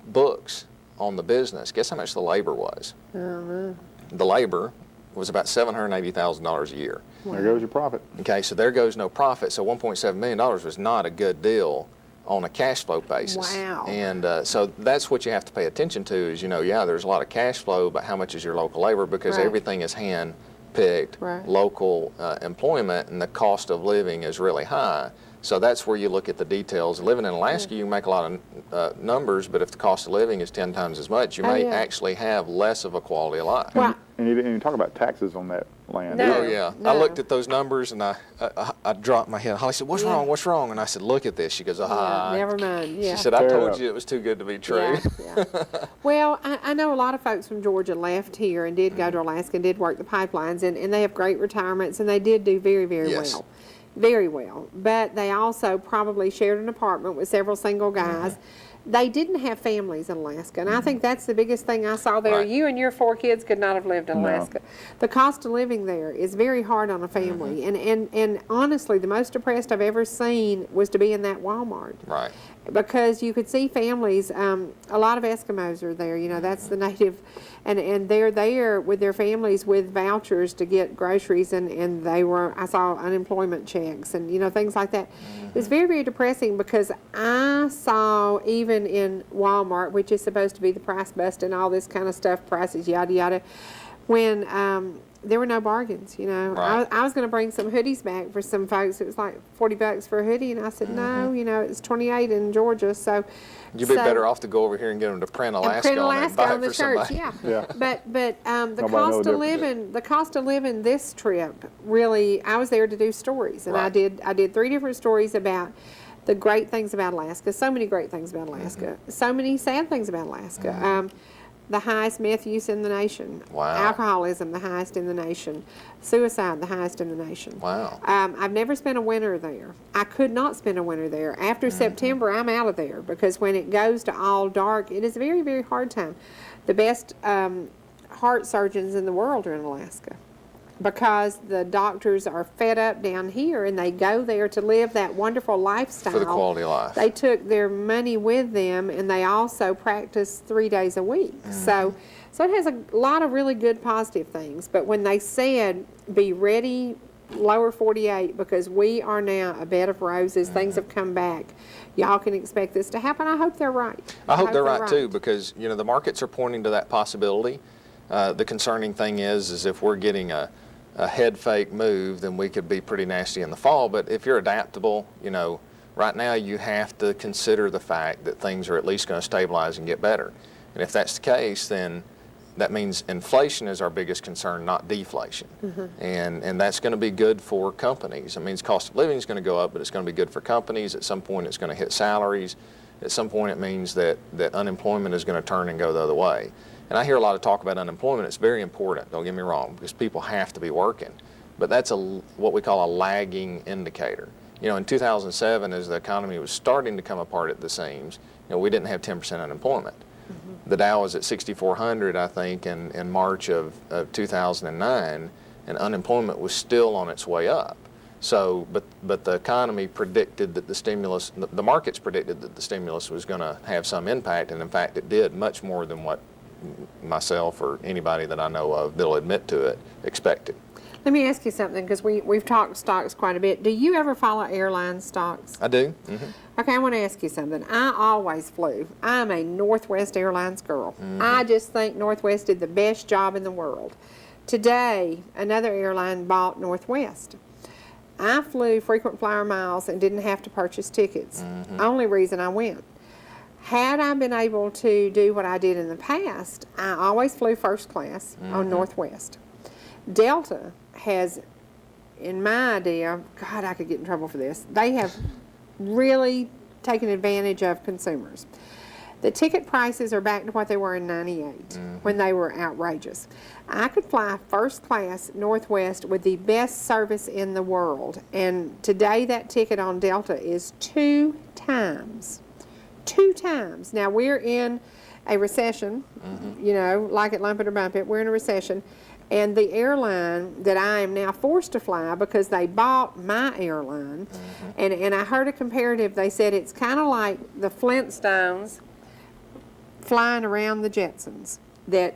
books on the business. Guess how much the labor was? The labor was about $780,000 a year. There goes your profit. Okay, so there goes no profit. So $1.7 million was not a good deal on a cash flow basis. Wow. And so that's what you have to pay attention to is, there's a lot of cash flow, but how much is your local labor? Because Right. everything is hand-picked, Right. local employment, and the cost of living is really high. So that's where you look at the details. Living in Alaska, you can make a lot of numbers, but if the cost of living is 10 times as much, you may yeah. actually have less of a quality of life. Well, And you talk about taxes on that land. No. Oh yeah, no. I looked at those numbers and I dropped my head. Holly said, "What's wrong? What's wrong?" And I said, "Look at this." She goes, "Ah." never mind. Yeah. She said, "I Tear it told up. you it was too good to be true." Yeah, yeah. Well, I know a lot of folks from Georgia left here and did go to Alaska and did work the pipelines, and they have great retirements, and they did do very, very Yes. well. Very well. But they also probably shared an apartment with several single guys. They didn't have families in Alaska, and I think that's the biggest thing I saw there. Right. You and your 4 kids could not have lived in No. Alaska. The cost of living there is very hard on a family, and honestly, the most depressed I've ever seen was to be in that Walmart. Right. Because you could see families, a lot of Eskimos are there, that's the native, and they're there with their families with vouchers to get groceries, and I saw unemployment checks and, things like that. It's very, very depressing because I saw even in Walmart, which is supposed to be the price bust and all this kind of stuff, prices, yada, yada, when there were no bargains, Right. I was going to bring some hoodies back for some folks. It was like $40 for a hoodie, and I said, no, it's 28 in Georgia, so. You'd be better off to go over here and get them to print Alaska, Print on it and Alaska buy on it the for shirts, somebody. yeah. Yeah. But the Nobody cost know of the living, this trip, really, I was there to do stories, and I Right. did 3 different stories about the great things about Alaska. So many great things about Alaska. So many sad things about Alaska. The highest meth use in the nation. Wow. Alcoholism, the highest in the nation. Suicide, the highest in the nation. Wow. I've never spent a winter there. I could not spend a winter there. After September, I'm out of there because when it goes to all dark, it is a very, very hard time. The best heart surgeons in the world are in Alaska. because the doctors are fed up down here and they go there to live that wonderful lifestyle. For the quality of life. They took their money with them, and they also practice 3 days a week. So it has a lot of really good positive things. But when they said, be ready, lower 48, because we are now a bed of roses, things have come back. Y'all can expect this to happen. I hope they're right. I hope they're right too, because the markets are pointing to that possibility. The concerning thing is if we're getting a head fake move, then we could be pretty nasty in the fall. But if you're adaptable, right now you have to consider the fact that things are at least going to stabilize and get better. And if that's the case, then that means inflation is our biggest concern, not deflation. And that's going to be good for companies. It means cost of living is going to go up, but it's going to be good for companies. At some point, it's going to hit salaries. At some point, it means that unemployment is going to turn and go the other way. And I hear a lot of talk about unemployment. It's very important, don't get me wrong, because people have to be working. But that's what we call a lagging indicator. In 2007, as the economy was starting to come apart at the seams, we didn't have 10% unemployment. The Dow was at 6,400, I think, in March of 2009, and unemployment was still on its way up. So, but the economy predicted that the markets predicted that the stimulus was going to have some impact, and in fact it did, much more than what myself or anybody that I know of that'll admit to it expected. Let me ask you something, because we've talked stocks quite a bit. Do you ever follow airline stocks? I do. Okay, I want to ask you something. I always flew. I'm a Northwest Airlines girl. I just think Northwest did the best job in the world. Today, another airline bought Northwest. I flew frequent flyer miles and didn't have to purchase tickets. Only reason I went. Had I been able to do what I did in the past, I always flew first class on Northwest. Delta has, in my idea, God, I could get in trouble for this. They have really taken advantage of consumers. The ticket prices are back to what they were in '98 when they were outrageous. I could fly first class Northwest with the best service in the world, and today that ticket on Delta is 2 times. 2 times. Now we're in a recession, like it, lump it or bump it, we're in a recession. And the airline that I am now forced to fly, because they bought my airline, and I heard a comparative, they said it's kind of like the Flintstones flying around the Jetsons, that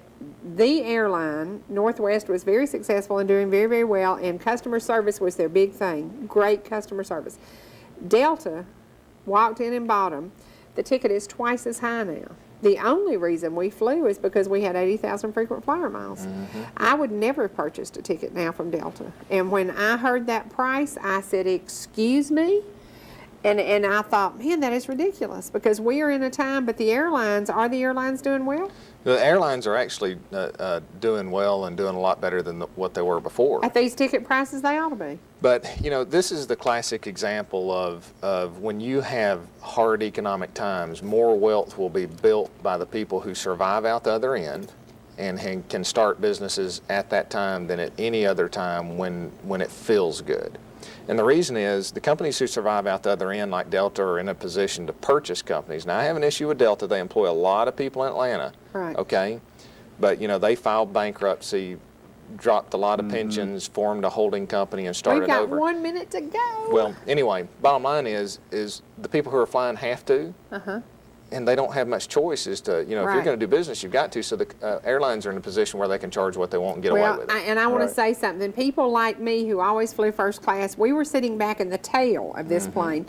the airline, Northwest, was very successful and doing very, very well, and customer service was their big thing, great customer service. Delta walked in and bought them. The ticket is twice as high now. The only reason we flew is because we had 80,000 frequent flyer miles. I would never have purchased a ticket now from Delta. And when I heard that price, I said, excuse me? And I thought, man, that is ridiculous, because we are in a time, but are the airlines doing well? The airlines are actually doing well and doing a lot better than what they were before. At these ticket prices, they ought to be. But, this is the classic example of when you have hard economic times, more wealth will be built by the people who survive out the other end and can start businesses at that time than at any other time when it feels good. And the reason is the companies who survive out the other end, like Delta, are in a position to purchase companies. Now, I have an issue with Delta. They employ a lot of people in Atlanta. Right. Okay? But, they filed bankruptcy, dropped a lot of pensions, formed a holding company, and started over. We've got 1 minute to go. Well, anyway, bottom line is the people who are flying have to. And they don't have much choice as to, if you're going to do business, you've got to. So the airlines are in a position where they can charge what they want and get away with it. And I want to say something. People like me who always flew first class, we were sitting back in the tail of this plane.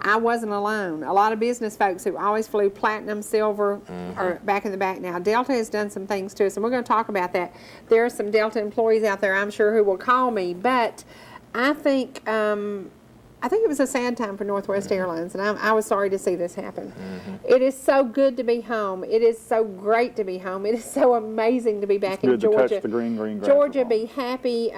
I wasn't alone. A lot of business folks who always flew platinum, silver, are back in the back now. Delta has done some things to us, and we're going to talk about that. There are some Delta employees out there, I'm sure, who will call me, but I think it was a sad time for Northwest Airlines, and I was sorry to see this happen. It is so good to be home. It is so great to be home. It is so amazing to be back in Georgia. To touch the green grass. Georgia, be happy.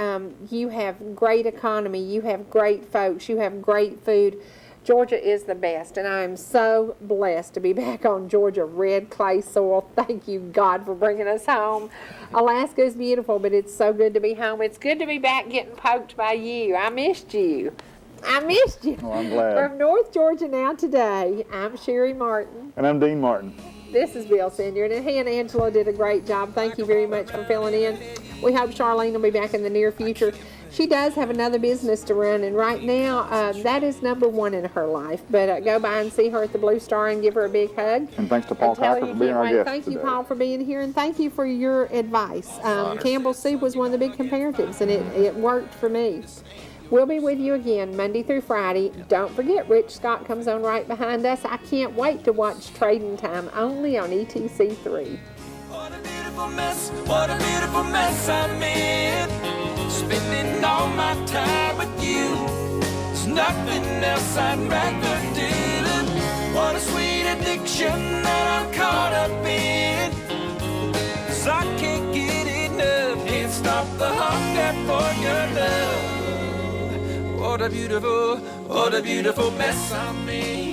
You have great economy. You have great folks. You have great food. Georgia is the best, and I am so blessed to be back on Georgia red clay soil. Thank you, God, for bringing us home. Alaska is beautiful, but it's so good to be home. It's good to be back getting poked by you. I missed you. I missed you. Well, I'm glad. From North Georgia Now Today, I'm Sherry Martin. And I'm Dean Martin. This is Bill Senior, and he and Angela did a great job. Thank you very much for filling in. We hope Charlene will be back in the near future. She does have another business to run, and right now, that is number one in her life. But go by and see her at the Blue Star and give her a big hug. And thanks to Paul Tell her Kiker you for being can't our wait. guest Thank you, today. Paul, for being here, and thank you for your advice. Campbell's soup was one of the big comparatives, and it worked for me. We'll be with you again Monday through Friday. Don't forget, Rich Scott comes on right behind us. I can't wait to watch Trading Time only on ETC3. What a beautiful mess I'm in. Spending all my time with you. There's nothing else I'd rather do. What a sweet addiction that I'm caught up in. 'Cause I can't get enough. Can't stop the hunger for your love. What a beautiful mess I'm in.